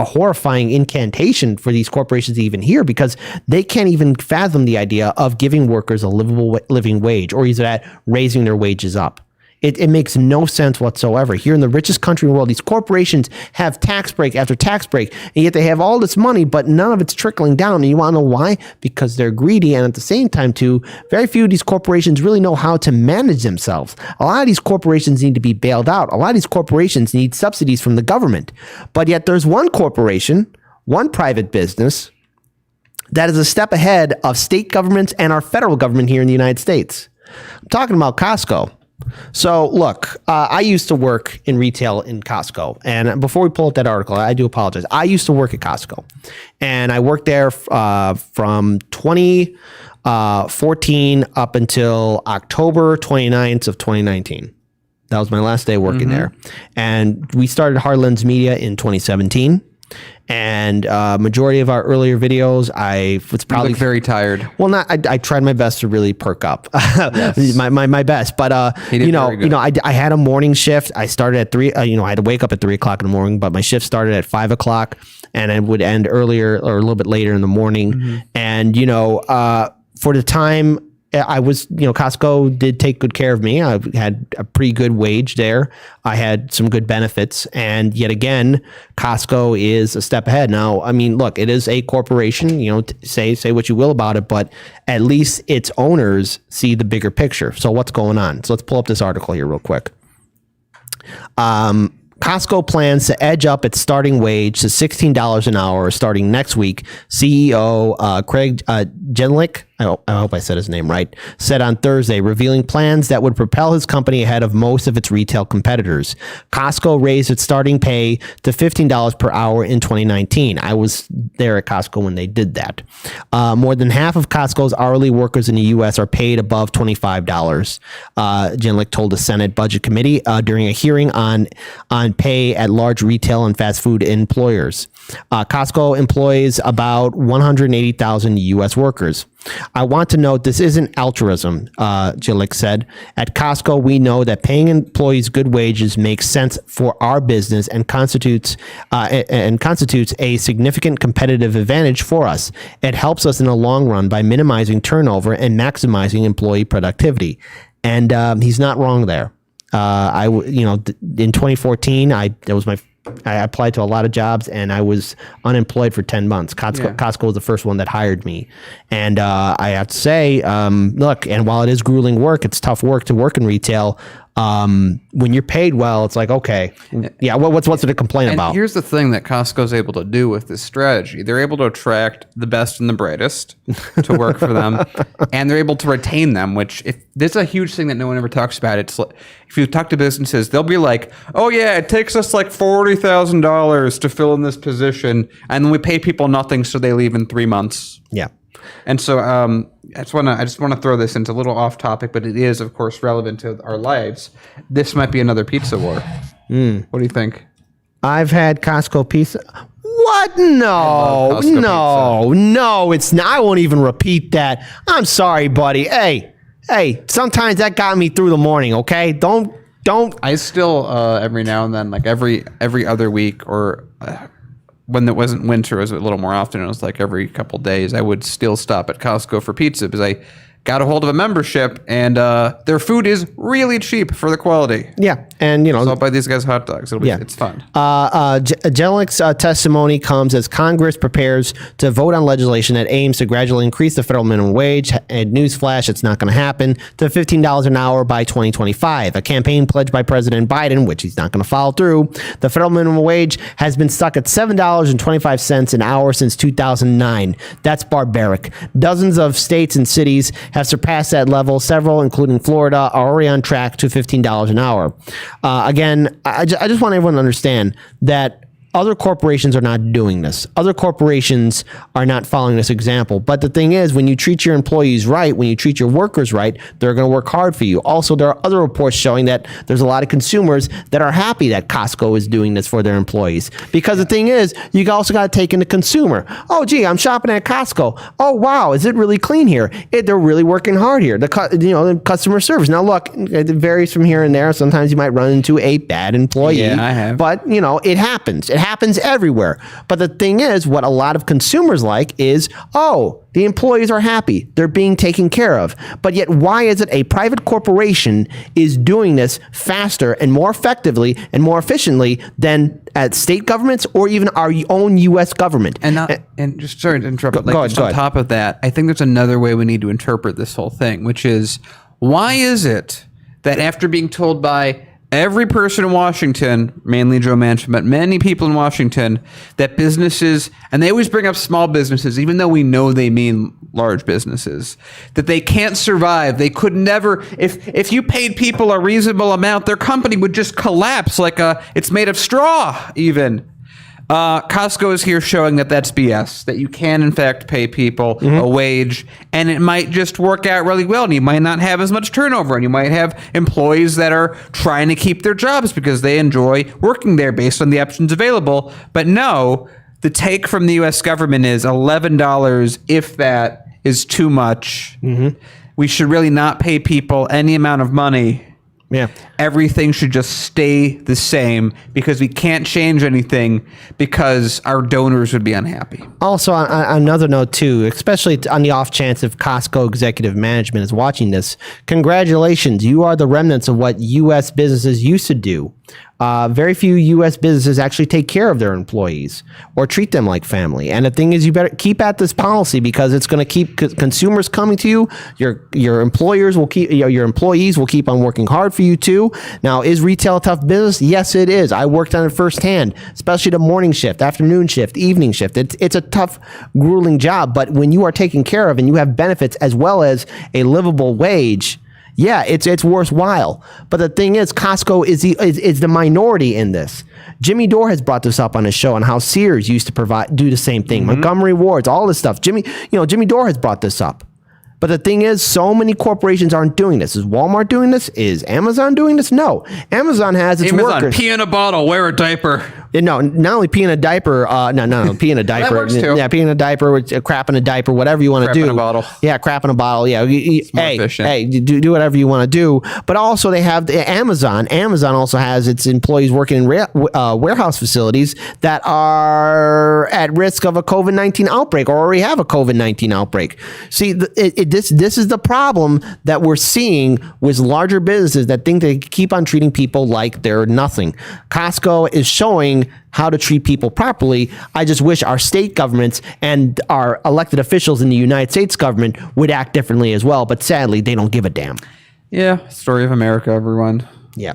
D: horrifying incantation for these corporations to even hear, because they can't even fathom the idea of giving workers a living wage, or either that raising their wages up. It makes no sense whatsoever. Here in the richest country in the world, these corporations have tax break after tax break, and yet they have all this money, but none of it's trickling down. And you want to know why? Because they're greedy, and at the same time, too, very few of these corporations really know how to manage themselves. A lot of these corporations need to be bailed out. A lot of these corporations need subsidies from the government. But yet there's one corporation, one private business, that is a step ahead of state governments and our federal government here in the United States. I'm talking about Costco. So look, I used to work in retail in Costco, and before we pull up that article, I do apologize. I used to work at Costco, and I worked there from 2014 up until October 29th of 2019. That was my last day working there, and we started Heartlands Media in 2017. And majority of our earlier videos, I was probably
A: very tired.
D: Well, I tried my best to really perk up, yes. my best. But I had a morning shift. I started at 3. I had to wake up at 3 o'clock in the morning, but my shift started at 5 o'clock, and it would end earlier or a little bit later in the morning. And for the time I was, Costco did take good care of me. I had a pretty good wage there. I had some good benefits. And yet again, Costco is a step ahead. Now, look, it is a corporation, say what you will about it, but at least its owners see the bigger picture. So what's going on? So let's pull up this article here real quick. Costco plans to edge up its starting wage to $16 an hour starting next week. CEO Craig Jenlick I hope I said his name right, said on Thursday, revealing plans that would propel his company ahead of most of its retail competitors. Costco raised its starting pay to $15 per hour in 2019. I was there at Costco when they did that. More than half of Costco's hourly workers in the U.S. are paid above $25. Jenlick told the Senate Budget Committee during a hearing on pay at large retail and fast food employers. Costco employs about 180,000 U.S. workers. I want to note this isn't altruism, Jenlick said. At Costco, we know that paying employees good wages makes sense for our business and constitutes a significant competitive advantage for us. It helps us in the long run by minimizing turnover and maximizing employee productivity. And he's not wrong there. In 2014, I applied to a lot of jobs and I was unemployed for 10 months. Costco was the first one that hired me. And I have to say, look, and while it is grueling work, it's tough work to work in retail. When you're paid well, it's like, okay, yeah, what's there to complain about?
A: Here's the thing that Costco's able to do with this strategy. They're able to attract the best and the brightest to work for them, and they're able to retain them, which there's a huge thing that no one ever talks about. It's like, if you talk to businesses, they'll be like, oh yeah, it takes us like $40,000 to fill in this position, and then we pay people nothing, so they leave in 3 months.
D: Yeah.
A: And so I just want to throw this into a little off topic, but it is, of course, relevant to our lives. This might be another pizza war. What do you think?
D: I've had Costco pizza. What? No, it's not. I won't even repeat that. I'm sorry, buddy. Hey, sometimes that got me through the morning, okay? Don't.
A: I still, every now and then, like every other week or... when it wasn't winter, it was a little more often. It was like every couple days. I would still stop at Costco for pizza because I got a hold of a membership, and their food is really cheap for the quality.
D: Yeah, and
A: so I'll buy these guys hot dogs. It's fun.
D: Jenlick's testimony comes as Congress prepares to vote on legislation that aims to gradually increase the federal minimum wage. And newsflash, it's not going to happen, to $15 an hour by 2025. A campaign pledge by President Biden, which he's not going to follow through. The federal minimum wage has been stuck at $7.25 an hour since 2009. That's barbaric. Dozens of states and cities have surpassed that level. Several, including Florida, are already on track to $15 an hour. Again, I just want everyone to understand that other corporations are not doing this. Other corporations are not following this example. But the thing is, when you treat your employees right, when you treat your workers right, they're going to work hard for you. Also, there are other reports showing that there's a lot of consumers that are happy that Costco is doing this for their employees. Because the thing is, you also got to take in the consumer. Oh, gee, I'm shopping at Costco. Oh, wow, is it really clean here? They're really working hard here. The customer service. Now, look, it varies from here and there. Sometimes you might run into a bad employee.
A: Yeah, I have.
D: But, it happens. It happens everywhere. But the thing is, what a lot of consumers like is, oh, the employees are happy. They're being taken care of. But yet, why is it a private corporation is doing this faster and more effectively and more efficiently than at state governments or even our own U.S. government?
A: And just sorry to interrupt. On top of that, I think there's another way we need to interpret this whole thing, which is, why is it that after being told by every person in Washington, mainly Joe Manchin, but many people in Washington, that businesses, and they always bring up small businesses, even though we know they mean large businesses, that they can't survive. They could never, if you paid people a reasonable amount, their company would just collapse like it's made of straw even. Costco is here showing that that's BS, that you can, in fact, pay people a wage, and it might just work out really well, and you might not have as much turnover, and you might have employees that are trying to keep their jobs because they enjoy working there based on the options available. But no, the take from the U.S. government is $11, if that is too much. We should really not pay people any amount of money.
D: Yeah.
A: Everything should just stay the same because we can't change anything because our donors would be unhappy.
D: Also, on another note, too, especially on the off chance if Costco executive management is watching this, congratulations. You are the remnants of what U.S. businesses used to do. Very few U.S. businesses actually take care of their employees or treat them like family. And the thing is, you better keep at this policy because it's going to keep consumers coming to you. Your employers will keep, your employees will keep on working hard for you too. Now, is retail a tough business? Yes, it is. I worked on it firsthand, especially the morning shift, afternoon shift, evening shift. It's a tough, grueling job. But when you are taken care of and you have benefits as well as a livable wage, yeah, it's worthwhile. But the thing is, Costco is the minority in this. Jimmy Dore has brought this up on his show on how Sears used to do the same thing. Montgomery Wards, all this stuff. Jimmy Dore has brought this up. But the thing is, so many corporations aren't doing this. Is Walmart doing this? Is Amazon doing this? No. Amazon has its workers.
A: Pee in a bottle, wear a diaper.
D: No, not only pee in a diaper. No, pee in a diaper.
A: That works too.
D: Yeah, pee in a diaper, crap in a diaper, whatever you want to do.
A: Crap in a bottle.
D: Yeah, crap in a bottle. Yeah, hey, do whatever you want to do. But also they have Amazon. Amazon also has its employees working in warehouse facilities that are at risk of a COVID-19 outbreak or already have a COVID-19 outbreak. See, this is the problem that we're seeing with larger businesses that think they keep on treating people like they're nothing. Costco is showing how to treat people properly. I just wish our state governments and our elected officials in the United States government would act differently as well. But sadly, they don't give a damn.
A: Yeah, story of America, everyone.
D: Yeah.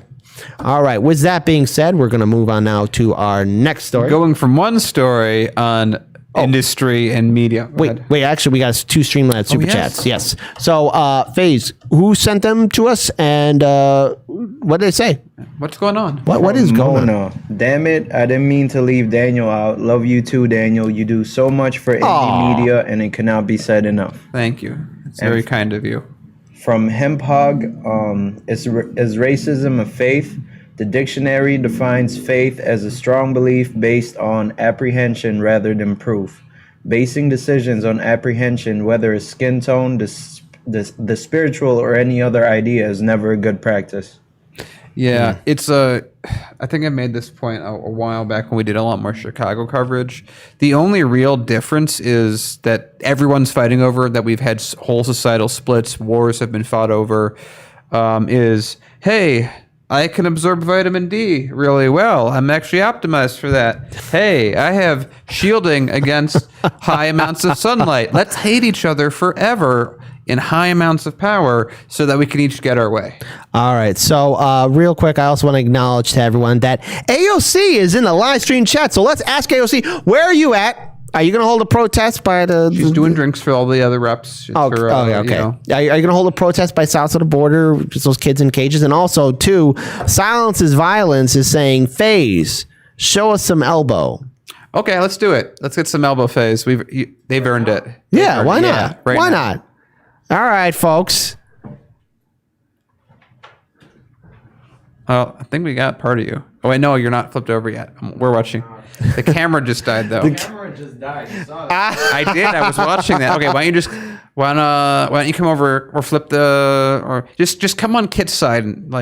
D: All right. With that being said, we're going to move on now to our next story.
A: Going from one story on industry and media.
D: Wait, actually, we got 2 Streamlabs super chats. Yes. So, FaZe, who sent them to us and what did they say?
A: What's going on?
D: What is going on?
K: Damn it, I didn't mean to leave Daniel out. Love you too, Daniel. You do so much for indie media and it cannot be said enough.
A: Thank you. It's very kind of you.
K: From Hemp Hog, is racism a faith? The dictionary defines faith as a strong belief based on apprehension rather than proof. Basing decisions on apprehension, whether it's skin tone, the spiritual, or any other idea, is never a good practice.
A: Yeah, I think I made this point a while back when we did a lot more Chicago coverage. The only real difference is that everyone's fighting over, that we've had whole societal splits, wars have been fought over, is, hey, I can absorb vitamin D really well. I'm actually optimized for that. Hey, I have shielding against high amounts of sunlight. Let's hate each other forever in high amounts of power so that we can each get our way.
D: All right. So real quick, I also want to acknowledge to everyone that AOC is in the live stream chat. So let's ask AOC, where are you at? Are you going to hold a protest by the...
A: She's doing drinks for all the other reps.
D: Okay. Are you going to hold a protest by south of the border, just those kids in cages? And also, too, Silence is Violence is saying, FaZe, show us some elbow.
A: Okay, let's do it. Let's get some elbow, FaZe. They've earned it.
D: Yeah, why not?
A: Yeah, right
D: why
A: now.
D: not? All right, folks.
A: Oh, I think we got part of you. Oh, wait, no, you're not flipped over yet. We're watching. The camera just died, though.
K: The camera just died.
A: I did. I was watching that. Okay, why don't you come over or flip or just come on Kit's side and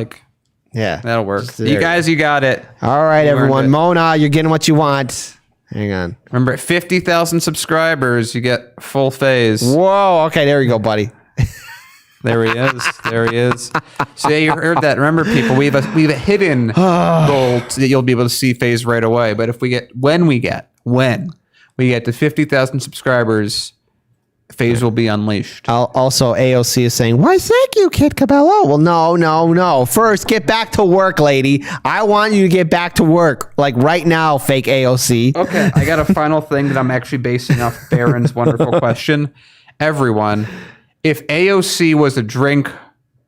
D: yeah,
A: that'll work. You guys, you got it.
D: All right, everyone. Mona, you're getting what you want. Hang on.
A: Remember, at 50,000 subscribers, you get full FaZe.
D: Whoa. Okay, there you go, buddy.
A: There he is. There he is. So yeah, you heard that. Remember, people, we have a hidden goal that you'll be able to see FaZe right away. But when we get to 50,000 subscribers, FaZe will be unleashed.
D: Also, AOC is saying, "Why, thank you, Kid Cabello." Well, no. First, get back to work, lady. I want you to get back to work, like right now, fake AOC.
A: Okay, I got a final thing that I'm actually basing off Baron's wonderful question. Everyone. If AOC was a drink,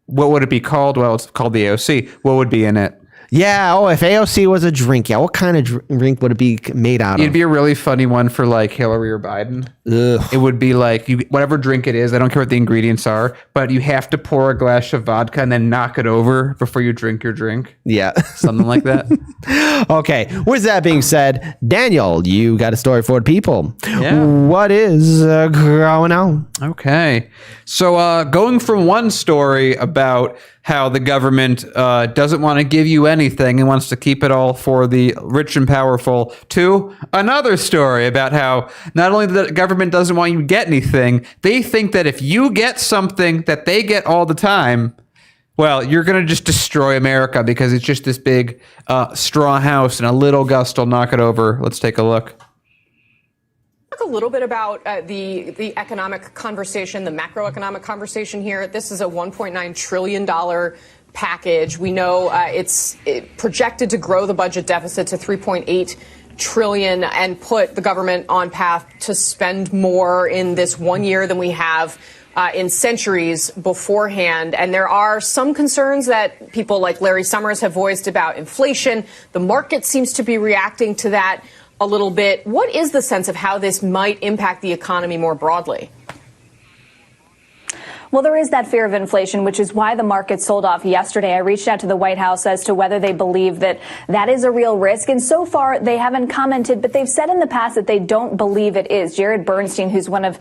A: what would it be called? Well, it's called the AOC. What would be in it?
D: Yeah. Oh, if AOC was a drink, what kind of drink would it be made out of?
A: It'd be a really funny one for Hillary or Biden.
D: Ugh.
A: It would be whatever drink it is. I don't care what the ingredients are, but you have to pour a glass of vodka and then knock it over before you drink your drink.
D: Yeah.
A: Something like that.
D: Okay. With that being said, Daniel, you got a story for the people.
A: Yeah.
D: What is going on?
A: Okay. So going from one story about how the government doesn't want to give you anything and wants to keep it all for the rich and powerful, to another story about how not only the government doesn't want you to get anything, they think that if you get something that they get all the time, Well, you're going to just destroy America because it's just this big straw house and a little gust will knock it over. Let's take a look.
E: Talk a little bit about the economic conversation, the macroeconomic conversation here. This is a $1.9 trillion package. We know it's projected to grow the budget deficit to $3.8 trillion and put the government on path to spend more in this 1 year than we have in centuries beforehand. And there are some concerns that people like Larry Summers have voiced about inflation. The market seems to be reacting to that a little bit. What is the sense of how this might impact the economy more broadly?
N: Well, there is that fear of inflation, which is why the market sold off yesterday. I reached out to the White House as to whether they believe that that is a real risk. And so far, they haven't commented, but they've said in the past that they don't believe it is. Jared Bernstein, who's one of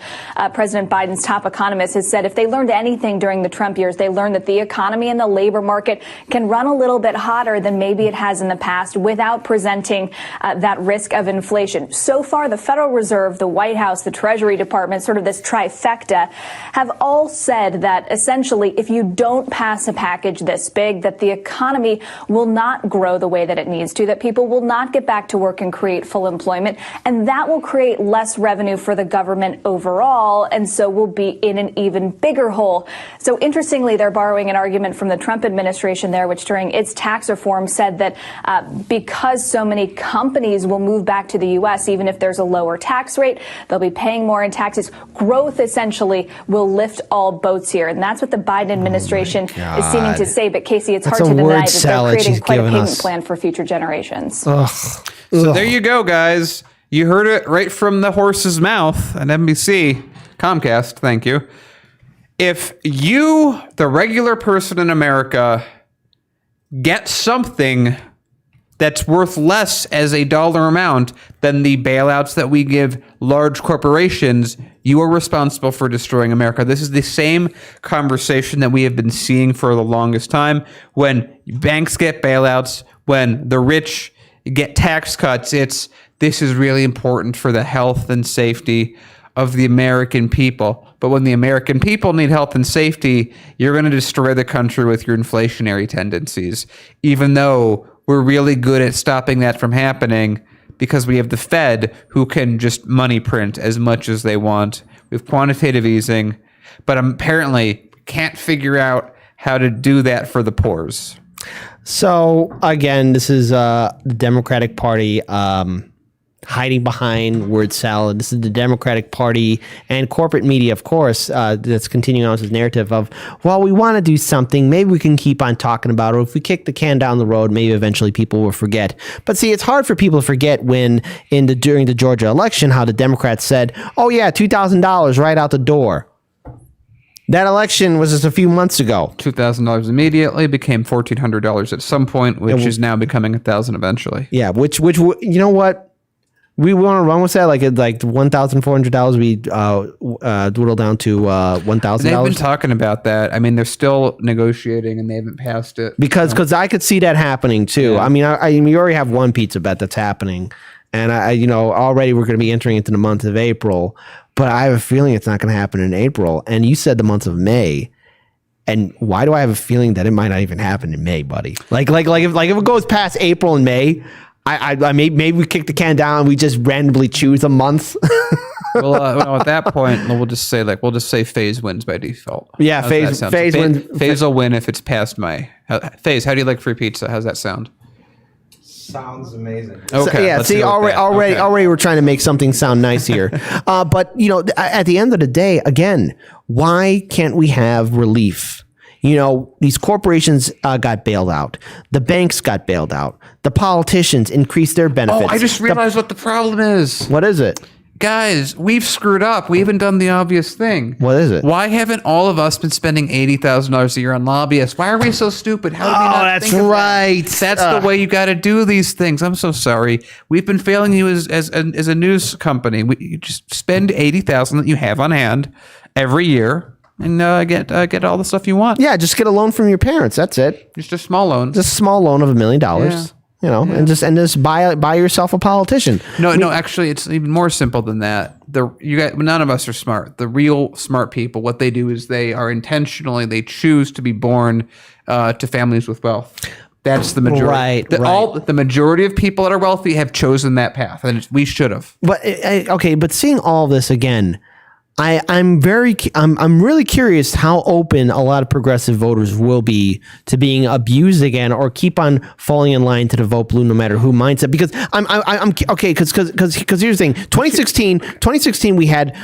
N: President Biden's top economists, has said if they learned anything during the Trump years, they learned that the economy and the labor market can run a little bit hotter than maybe it has in the past without presenting that risk of inflation. So far, the Federal Reserve, the White House, the Treasury Department, sort of this trifecta, have all said that essentially if you don't pass a package this big, that the economy will not grow the way that it needs to, that people will not get back to work and create full employment, and that will create less revenue for the government overall, and so we'll be in an even bigger hole. So interestingly, they're borrowing an argument from the Trump administration there, which during its tax reform said that because so many companies will move back to the U.S., even if there's a lower tax rate, they'll be paying more in taxes. Growth essentially will lift all boats here, and that's what the Biden administration is seeming to say. But Casey, it's hard to deny that they're creating quite a payment plan for future generations.
A: So there you go, guys. You heard it right from the horse's mouth at NBC, Comcast. Thank you. If you, the regular person in America, get something that's worth less as a dollar amount than the bailouts that we give large corporations, you are responsible for destroying America. This is the same conversation that we have been seeing for the longest time. When banks get bailouts, when the rich get tax cuts, this is really important for the health and safety of the American people. But when the American people need health and safety, you're going to destroy the country with your inflationary tendencies, even though we're really good at stopping that from happening because we have the Fed who can just money print as much as they want. We have quantitative easing, but apparently can't figure out how to do that for the poors.
D: So again, this is the Democratic Party hiding behind word salad. This is the Democratic Party and corporate media, of course, that's continuing on with this narrative of, well, we want to do something. Maybe we can keep on talking about it. If we kick the can down the road, maybe eventually people will forget. But see, it's hard for people to forget when during the Georgia election, how the Democrats said, oh yeah, $2,000 right out the door. That election was just a few months ago.
A: $2,000 immediately became $1,400 at some point, which is now becoming $1,000 eventually.
D: Yeah, which you know what? We want to run with that, like $1,400. We dwindle down to $1,000.
A: They've been talking about that. I mean, they're still negotiating, and they haven't passed it.
D: Because I could see that happening too. Yeah. I mean, we already have one pizza bet that's happening, and already we're going to be entering into the month of April. But I have a feeling it's not going to happen in April. And you said the month of May. And why do I have a feeling that it might not even happen in May, buddy? Like if it goes past April and May, I maybe we kick the can down and we just randomly choose a month.
A: Well, at that point, we'll just say FaZe wins by default.
D: Yeah, FaZe wins.
A: FaZe will win if it's past May. FaZe, how do you like free pizza? How's that sound?
K: Sounds amazing.
A: Okay.
D: So, yeah. See, already we're trying to make something sound nice here. But at the end of the day, again, why can't we have relief? These corporations got bailed out. The banks got bailed out. The politicians increased their benefits.
A: Oh, I just realized what the problem is.
D: What is it?
A: Guys, we've screwed up. We haven't done the obvious thing.
D: What is it?
A: Why haven't all of us been spending $80,000 a year on lobbyists? Why are we so stupid? How did we not
D: that's
A: think of
D: right.
A: That? That's the way you got to do these things. I'm so sorry. We've been failing you as a news company. You just spend $80,000 that you have on hand every year. And get all the stuff you want.
D: Yeah, just get a loan from your parents. That's it.
A: Just a small loan.
D: Just a small loan of $1 million. and just buy yourself a politician.
A: No, actually, it's even more simple than that. None of us are smart. The real smart people, what they do is they choose to be born to families with wealth. That's the majority. The majority of people that are wealthy have chosen that path, and we should have.
D: But but seeing all this again, I'm really curious how open a lot of progressive voters will be to being abused again or keep on falling in line to the vote blue no matter who mindset. Because because here's the thing: 2016 we had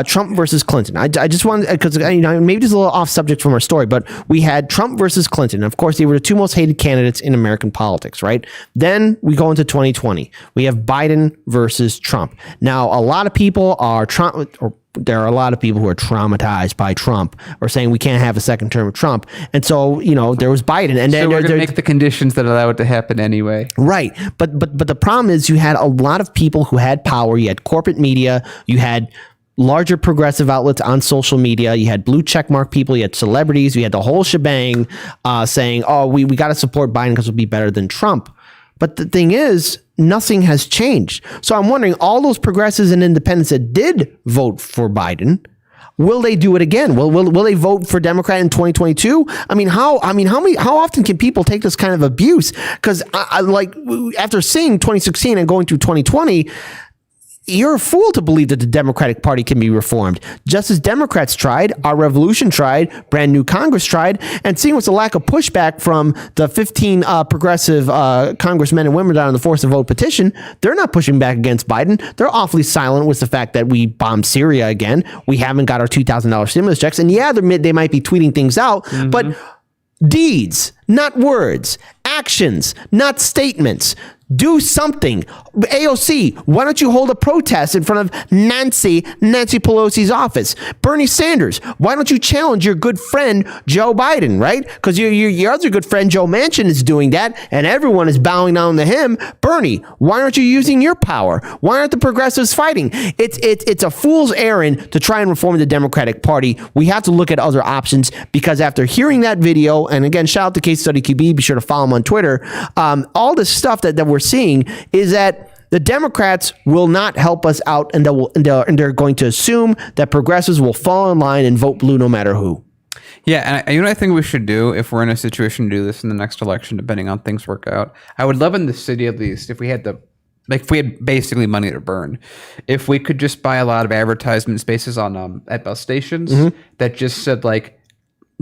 D: Trump versus Clinton. I just wanted, because maybe just a little off subject from our story, but we had Trump versus Clinton. Of course, they were the two most hated candidates in American politics, right? Then we go into 2020. We have Biden versus Trump. Now, a lot of people are there are a lot of people who are traumatized by Trump or saying we can't have a second term of Trump. And so, there was Biden. And then
A: we're going to make the conditions that allow it to happen anyway.
D: Right. But the problem is you had a lot of people who had power. You had corporate media. You had larger progressive outlets on social media. You had blue checkmark people. You had celebrities. You had the whole shebang saying, oh, we got to support Biden because it'll be better than Trump. But the thing is, nothing has changed. So I'm wondering, all those progressives and independents that did vote for Biden, will they do it again? Will they vote for Democrat in 2022? How often can people take this kind of abuse? Because after seeing 2016 and going through 2020, you're a fool to believe that the Democratic Party can be reformed. Just as Democrats tried, our revolution tried, brand new Congress tried, and seeing what's the lack of pushback from the 15 progressive congressmen and women down on the force of vote petition, they're not pushing back against Biden. They're awfully silent with the fact that we bombed Syria again. We haven't got our $2,000 stimulus checks. And yeah, they might be tweeting things out, but deeds, not words, actions, not statements. Do something. AOC, why don't you hold a protest in front of Nancy Pelosi's office? Bernie Sanders, why don't you challenge your good friend Joe Biden, right? Because your other good friend Joe Manchin is doing that, and everyone is bowing down to him. Bernie, why aren't you using your power? Why aren't the progressives fighting? It's a fool's errand to try and reform the Democratic Party. We have to look at other options, because after hearing that video, and again, shout out to Case Study QB, be sure to follow him on Twitter. All this stuff that we're seeing is that the Democrats will not help us out, and they're going to assume that progressives will fall in line and vote blue no matter who.
A: Yeah, and what I think we should do if we're in a situation to do this in the next election, depending on things work out, I would love in the city at least, if we had basically money to burn, if we could just buy a lot of advertisement spaces on at bus stations that just said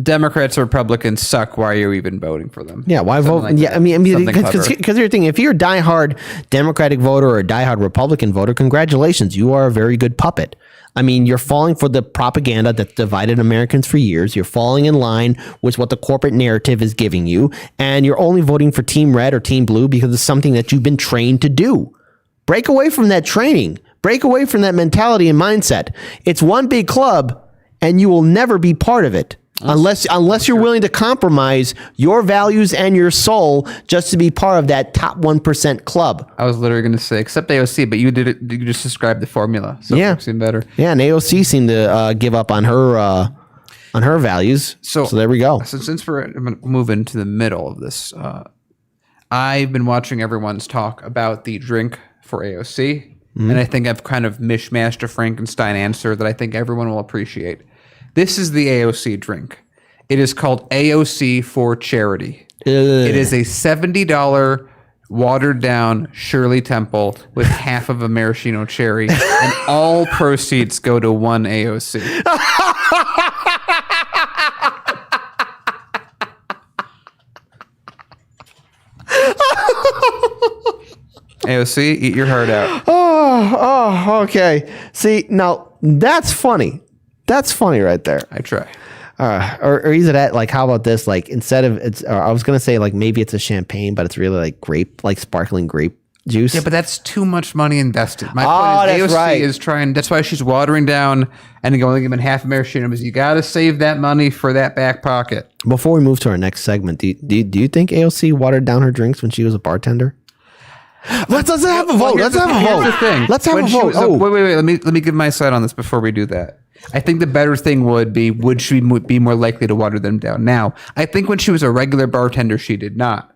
A: Democrats or Republicans suck. Why are you even voting for them?
D: Yeah, why vote? Because you're thinking, if you're a diehard Democratic voter or a diehard Republican voter, congratulations, you are a very good puppet. You're falling for the propaganda that divided Americans for years. You're falling in line with what the corporate narrative is giving you, and you're only voting for Team Red or Team Blue because it's something that you've been trained to do. Break away from that training. Break away from that mentality and mindset. It's one big club, and you will never be part of it. Unless you're willing to compromise your values and your soul just to be part of that top 1% club.
A: I was literally going to say, except AOC, but you did it. You just described the formula, so it works even better.
D: Yeah, and AOC seemed to give up on her values. So there we go.
A: So since we're going to move into the middle of this, I've been watching everyone's talk about the drink for AOC, and I think I've kind of mishmashed a Frankenstein answer that I think everyone will appreciate. This is the AOC drink. It is called AOC for Charity. It is a $70 watered down Shirley Temple with half of a maraschino cherry, and all proceeds go to one AOC. AOC, eat your heart out.
D: Oh, okay. See, now that's funny. That's funny right there.
A: I try.
D: Or is it at how about this? Instead of I was gonna say maybe it's a champagne, but it's really grape, sparkling grape juice.
A: Yeah, but that's too much money invested. My point is, AOC is trying. That's why she's watering down and going giving half a maraschino. Because you got to save that money for that back pocket.
D: Before we move to our next segment, do you think AOC watered down her drinks when she was a bartender? Let's have a vote. Let's have a vote.
A: Here's the thing.
D: Let's have a vote.
A: Wait. Let me give my side on this before we do that. I think the better thing would she be more likely to water them down? Now, I think when she was a regular bartender, she did not.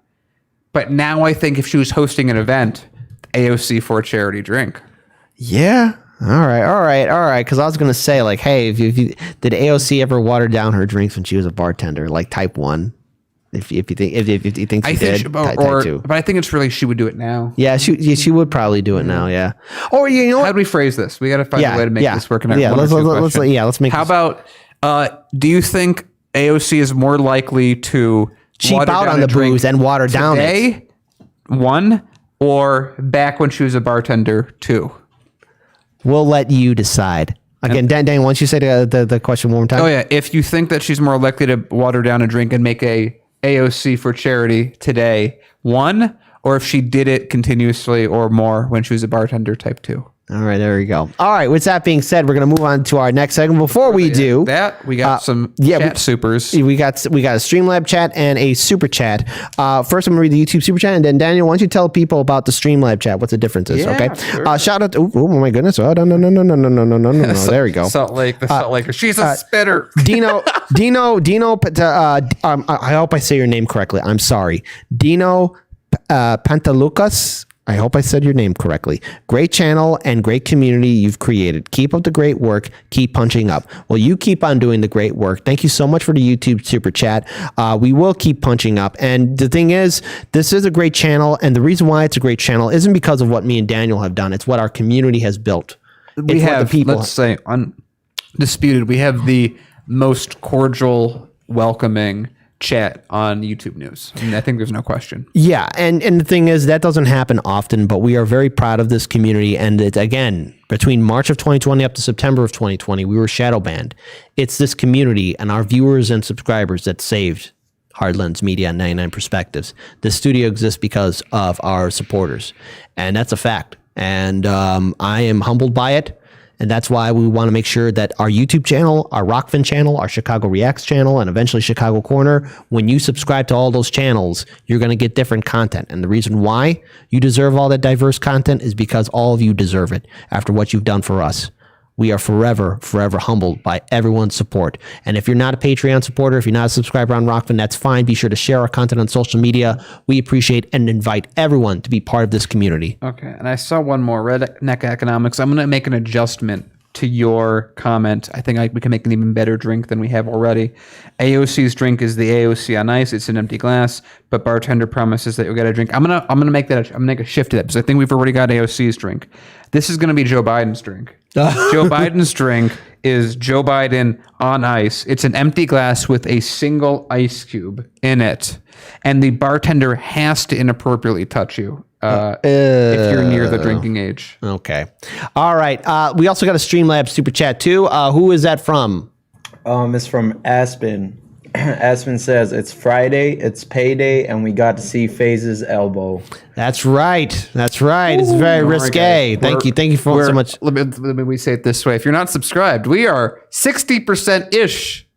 A: But now I think if she was hosting an event, AOC for a charity drink.
D: Yeah. All right. Because I was gonna say, like, hey, if you did AOC ever water down her drinks when she was a bartender, like type 1? If you think she did, type 2.
A: But I think it's really she would do it now.
D: Yeah, she would probably do it now. Yeah. Or you know,
A: how do we phrase this? We got to find a way to make this work.
D: Let's make.
A: How about? Do you think AOC is more likely to
D: cheap out on the booze and water down it?
A: 1, or back when she was a bartender 2?
D: We'll let you decide. Again, Dan, why don't you say the question one more time?
A: Oh yeah, if you think that she's more likely to water down a drink and make a AOC for charity today, 1, or if she did it continuously or more when she was a bartender, type 2.
D: All right, there we go. All right, with that being said, we're going to move on to our next segment. Before we do
A: that, we got some chat supers.
D: We got a Streamlab chat and a super chat. First, I'm going to read the YouTube super chat, and then Daniel, why don't you tell people about the Streamlab chat? What the difference is? Okay. Sure. Shout out to oh my goodness! Oh no! There we go.
A: Salt Lake. She's a spitter.
D: Dino. I hope I say your name correctly. I'm sorry, Dino Pantalucas. I hope I said your name correctly. Great channel and great community you've created. Keep up the great work. Keep punching up. Well, you keep on doing the great work. Thank you so much for the YouTube super chat. We will keep punching up. And the thing is, this is a great channel. And the reason why it's a great channel isn't because of what me and Daniel have done. It's what our community has built.
A: We have, let's say, undisputed, we have the most cordial, welcoming chat on YouTube News. I mean, I think there's no question.
D: Yeah, and the thing is, that doesn't happen often, but we are very proud of this community. And it, again, between March of 2020 up to September of 2020, we were shadow banned. It's this community and our viewers and subscribers that saved Hard Lens Media and 99 Perspectives. This studio exists because of our supporters, and that's a fact. And I am humbled by it. And that's why we want to make sure that our YouTube channel, our Rockfin channel, our Chicago Reacts channel, and eventually Chicago Corner, when you subscribe to all those channels, you're going to get different content. And the reason why you deserve all that diverse content is because all of you deserve it after what you've done for us. We are forever, forever humbled by everyone's support. And if you're not a Patreon supporter, if you're not a subscriber on Rockfin, that's fine. Be sure to share our content on social media. We appreciate and invite everyone to be part of this community.
A: Okay, and I saw one more, Redneck Economics. I'm going to make an adjustment to your comment. I think we can make an even better drink than we have already. AOC's drink is the AOC on ice. It's an empty glass, but bartender promises that you'll get a drink. I'm gonna make a shift to that because I think we've already got AOC's drink. This is gonna be Joe Biden's drink. Joe Biden's drink is Joe Biden on ice. It's an empty glass with a single ice cube in it, and the bartender has to inappropriately touch you. If you're near the drinking age.
D: Okay. All right. We also got a Streamlabs super chat too. Who is that from?
K: It's from Aspen. Aspen says it's Friday, it's payday, and we got to see FaZe's elbow.
D: That's right. That's right. It's very risque. Thank you for so much.
A: Let me say it this way. If you're not subscribed, we are 60%-ish,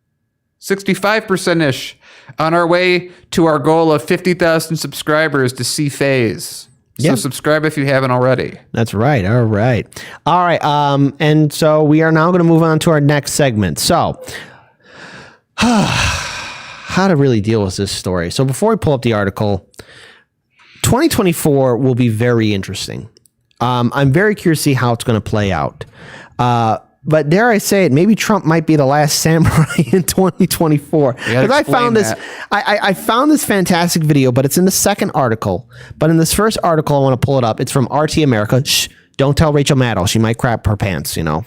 A: 65%-ish on our way to our goal of 50,000 subscribers to see FaZe. So subscribe if you haven't already.
D: That's right. All right. And so we are now going to move on to our next segment. So how to really deal with this story. So before we pull up the article, 2024 will be very interesting. I'm very curious to see how it's going to play out. But dare I say it, maybe Trump might be the last samurai in 2024. Because I found this, I found this fantastic video, but it's in the second article. But in this first article, I want to pull it up. It's from RT America. Shh, don't tell Rachel Maddow. She might crap her pants, you know.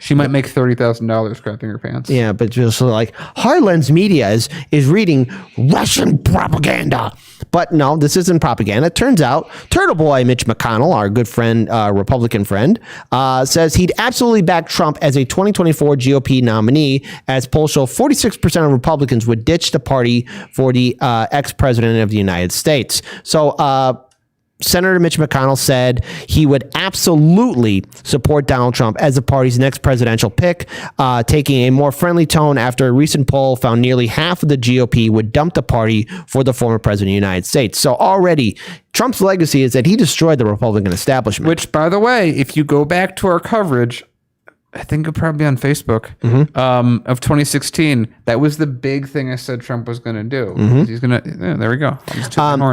A: She might make $30,000 crapping her pants.
D: Yeah, but just like Hard Lens Media is reading Russian propaganda. But no, this isn't propaganda. It turns out Turtle Boy Mitch McConnell, our good friend, Republican friend, says he'd absolutely back Trump as a 2024 GOP nominee, as polls show 46% of Republicans would ditch the party for the ex-president of the United States. So, Senator Mitch McConnell said he would absolutely support Donald Trump as the party's next presidential pick, taking a more friendly tone after a recent poll found nearly half of the GOP would dump the party for the former president of the United States. So already, Trump's legacy is that he destroyed the Republican establishment.
A: Which, by the way, if you go back to our coverage, I think probably on Facebook of 2016. That was the big thing I said Trump was going to do. He's going to. There we go.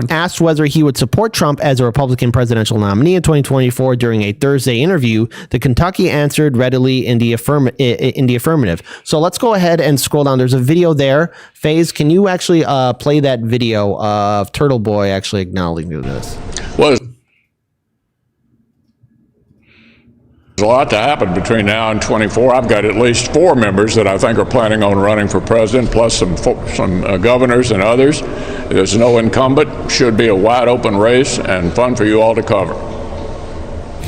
D: Asked whether he would support Trump as a Republican presidential nominee in 2024 during a Thursday interview, the Kentucky answered readily in the affirmative. So let's go ahead and scroll down. There's a video there. Faze, can you actually play that video of Turtle Boy actually acknowledging this?
O: Well, there's a lot to happen between now and 24. I've got at least 4 members that I think are planning on running for president, plus some governors and others. There's no incumbent. Should be a wide open race and fun for you all to cover.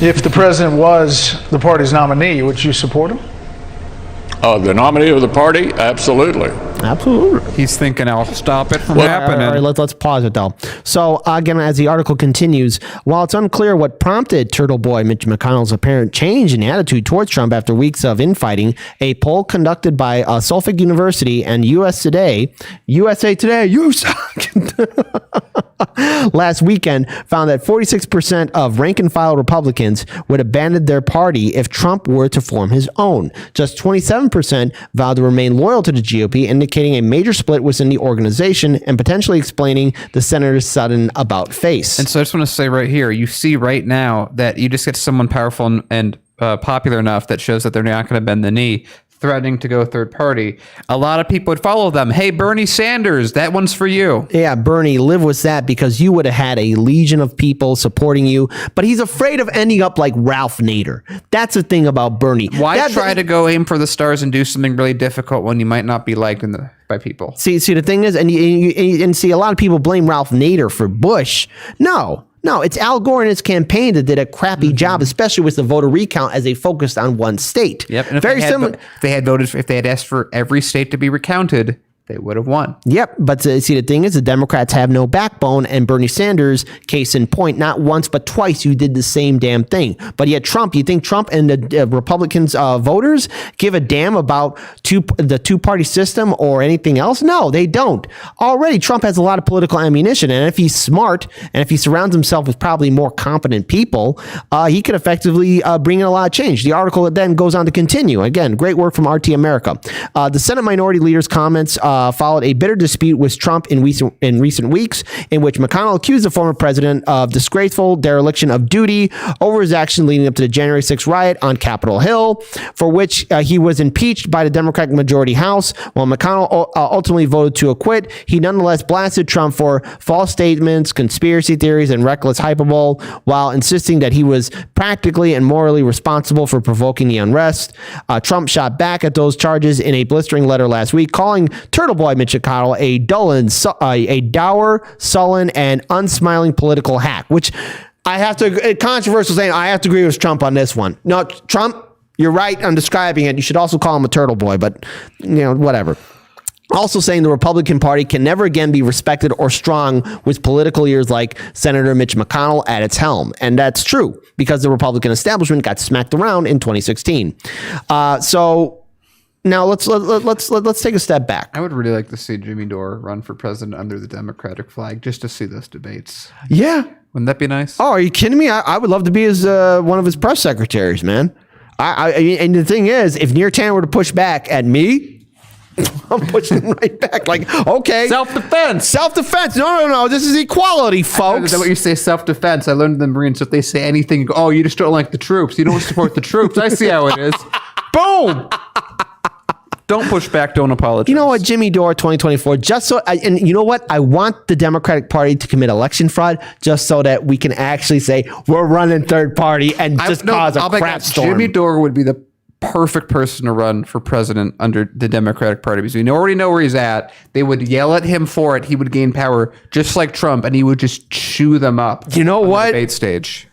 P: If the president was the party's nominee, would you support him?
O: The nominee of the party? Absolutely.
D: Absolutely.
A: He's thinking I'll stop it from happening.
D: All right, let's pause it though. So again, as the article continues, while it's unclear what prompted Turtle Boy Mitch McConnell's apparent change in attitude towards Trump after weeks of infighting, a poll conducted by Suffolk University and USA Today, you suck, last weekend found that 46% of rank and file Republicans would abandon their party if Trump were to form his own. Just 27% vowed to remain loyal to the GOP, indicating a major split within the organization and potentially explaining the senator's sudden about face.
A: And so I just want to say right here, you see right now that you just get someone powerful and popular enough that shows that they're not going to bend the knee, threatening to go third party. A lot of people would follow them. Hey, Bernie Sanders, that one's for you.
D: Yeah, Bernie, live with that because you would have had a legion of people supporting you, but he's afraid of ending up like Ralph Nader. That's the thing about Bernie.
A: Why try to go aim for the stars and do something really difficult when you might not be liked by people?
D: See, the thing is, and see, a lot of people blame Ralph Nader for Bush. No, it's Al Gore and his campaign that did a crappy job, especially with the voter recount as they focused on one state.
A: Yep. And if they had asked for every state to be recounted, they would have won.
D: Yep. But see, the thing is, the Democrats have no backbone, and Bernie Sanders, case in point, not once but twice, you did the same damn thing. But yet Trump, you think Trump and the Republicans voters give a damn about the two-party system or anything else? No, they don't. Already, Trump has a lot of political ammunition, and if he's smart and if he surrounds himself with probably more competent people, he could effectively bring in a lot of change. The article then goes on to continue. Again, great work from RT America. The Senate Minority Leader's comments followed a bitter dispute with Trump in recent weeks, in which McConnell accused the former president of disgraceful dereliction of duty over his action leading up to the January 6th riot on Capitol Hill, for which he was impeached by the Democratic majority House. While McConnell ultimately voted to acquit, he nonetheless blasted Trump for false statements, conspiracy theories, and reckless hyperbole, while insisting that he was practically and morally responsible for provoking the unrest. Trump shot back at those charges in a blistering letter last week, calling Turtle Boy Mitch McConnell a dour, sullen, and unsmiling political hack, which I have to, controversial saying, I have to agree with Trump on this one. No, Trump, you're right on describing it. You should also call him a turtle boy, but, whatever. Also saying the Republican Party can never again be respected or strong with political leaders like Senator Mitch McConnell at its helm. And that's true because the Republican establishment got smacked around in 2016. So now let's take a step back.
A: I would really like to see Jimmy Dore run for president under the Democratic flag just to see those debates.
D: Yeah.
A: Wouldn't that be nice?
D: Oh, are you kidding me? I would love to be one of his press secretaries, man. And the thing is, if Neera Tanden were to push back at me, I'm pushing right back. Like, okay.
A: Self-defense.
D: No. This is equality, folks.
A: Is that what you say, self-defense? I learned in the Marines, if they say anything, you go, oh, you just don't like the troops. You don't support the troops. I see how it is. Boom. Don't push back. Don't apologize.
D: You know what, Jimmy Dore 2024, and you know what? I want the Democratic Party to commit election fraud just so that we can actually say we're running third party and cause a crap storm.
A: Jimmy Dore would be the perfect person to run for president under the Democratic Party because we already know where he's at. They would yell at him for it. He would gain power just like Trump, and he would just chew them up.
D: You know what?
A: The debate stage.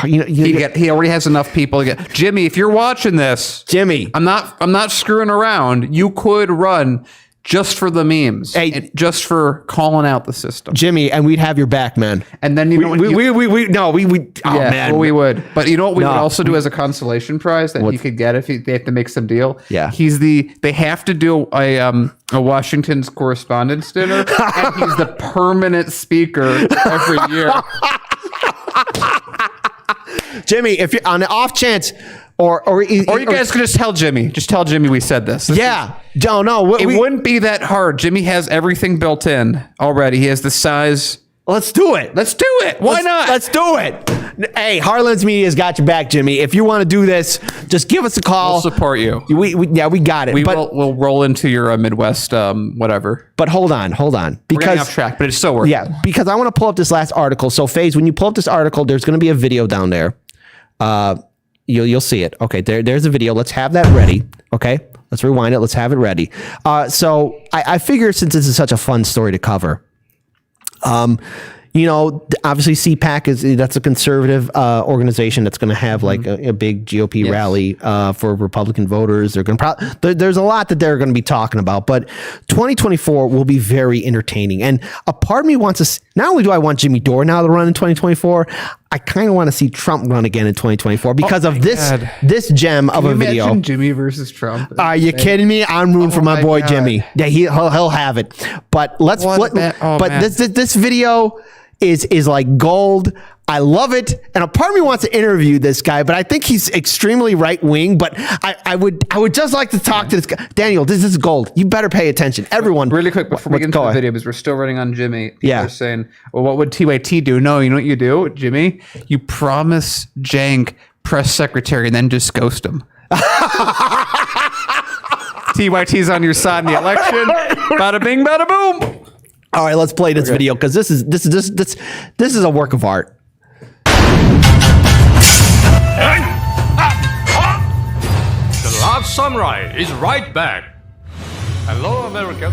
A: He already has enough people to get. Jimmy, if you're watching this, I'm not screwing around. You could run just for the memes, and just for calling out the system,
D: Jimmy, and we'd have your back, man.
A: And then
D: we
A: would. But you know what we would also do as a consolation prize that he could get if they have to make some deal.
D: Yeah,
A: they have to do a Washington's Correspondents' Dinner, and he's the permanent speaker every year.
D: Jimmy, if you're on the off chance,
A: Or you guys can just tell Jimmy. Just tell Jimmy we said this.
D: No.
A: It wouldn't be that hard. Jimmy has everything built in already. He has the size.
D: Let's do it.
A: Why not?
D: Let's do it. Hey, Harlan's Media's got your back, Jimmy. If you want to do this, just give us a call.
A: We'll support you.
D: We got it.
A: We'll roll into your Midwest whatever.
D: But hold on.
A: We're getting off track, but it's still working.
D: Yeah, because I want to pull up this last article. So, FaZe, when you pull up this article, there's going to be a video down there. You'll see it. Okay, there's a video. Let's have that ready. Okay, let's rewind it. Let's have it ready. So I figure since this is such a fun story to cover, obviously CPAC that's a conservative organization that's going to have like a big GOP rally for Republican voters. They're going to there's a lot that they're going to be talking about, but 2024 will be very entertaining. And a part of me wants to, not only do I want Jimmy Dore now to run in 2024, I kind of want to see Trump run again in 2024 because of this gem of a video.
A: Imagine Jimmy versus Trump.
D: Are you kidding me? I'm rooting for my boy Jimmy. Yeah, he'll have it. But let's flip. This video is like gold. I love it. And a part of me wants to interview this guy, but I think he's extremely right wing. But I would just like to talk to this guy. Daniel, this is gold. You better pay attention. Everyone.
A: Really quick before we get into the video, because we're still running on Jimmy.
D: Yeah.
A: They're saying, well, what would TYT do? No, you know what you do, Jimmy? You promise Jank press secretary and then just ghost him. TYT's on your side in the election. Bada bing, bada boom.
D: All right, let's play this video because this is a work of art.
Q: The last samurai is right back. Hello, American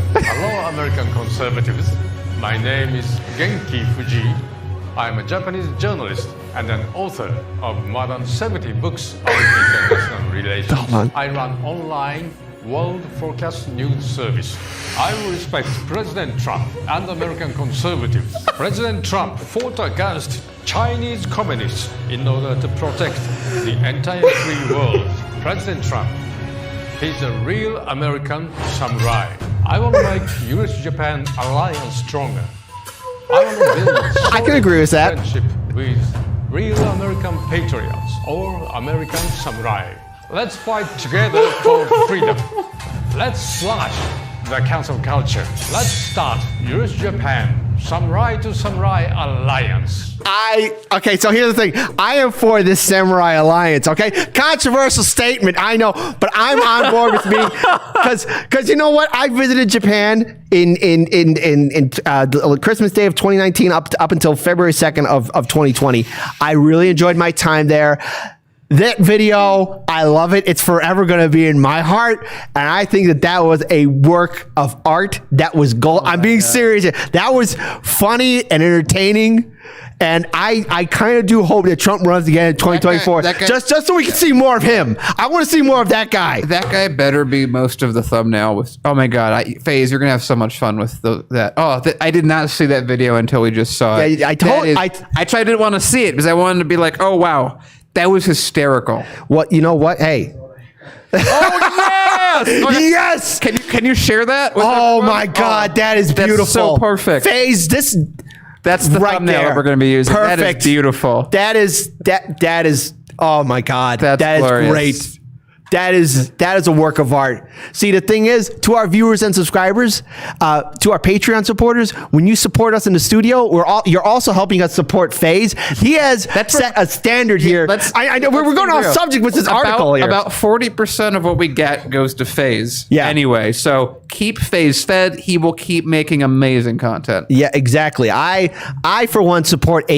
Q: conservatives. My name is Genki Fuji. I'm a Japanese journalist and an author of more than 70 books on international relations. I run online World Forecast News Service. I respect President Trump and American conservatives. President Trump fought against Chinese communists in order to protect the entire free world. President Trump, he's a real American samurai. I want to make US-Japan alliance stronger. I want to build
D: I can agree with that.
Q: Friendship with real American patriots or American samurai. Let's fight together for freedom. Let's slash the cancel culture. Let's start US-Japan samurai to samurai alliance.
D: Okay, so here's the thing. I am for this samurai alliance, okay? Controversial statement, I know, but I'm on board with me because you know what? I visited Japan in Christmas Day of 2019 up until February 2nd of 2020. I really enjoyed my time there. That video, I love it. It's forever going to be in my heart. And I think that was a work of art. That was gold. I'm being serious. That was funny and entertaining. And I kind of do hope that Trump runs again in 2024. That guy, just so we can see more of him. I want to see more of that guy.
A: That guy better be most of the thumbnail with, oh my God, FaZe, you're going to have so much fun with that. I did not see that video until we just saw it.
D: I
A: didn't want to see it because I wanted to be like, oh wow. That was hysterical.
D: What, you know what? Hey.
A: Oh, yes!
D: Yes!
A: Can you share that?
D: Oh my God, that is beautiful.
A: That's so perfect.
D: FaZe,
A: that's the thumbnail that we're going to be using.
D: Perfect.
A: That is beautiful.
D: That is, oh my God.
A: That
D: is great. That is a work of art. See, the thing is, to our viewers and subscribers, to our Patreon supporters, when you support us in the studio, you're also helping us support FaZe. He has set a standard here. I know we're going off subject with this article here.
A: About 40% of what we get goes to FaZe.
D: Yeah.
A: Anyway, so keep FaZe fed. He will keep making amazing content.
D: Yeah, exactly. I for one support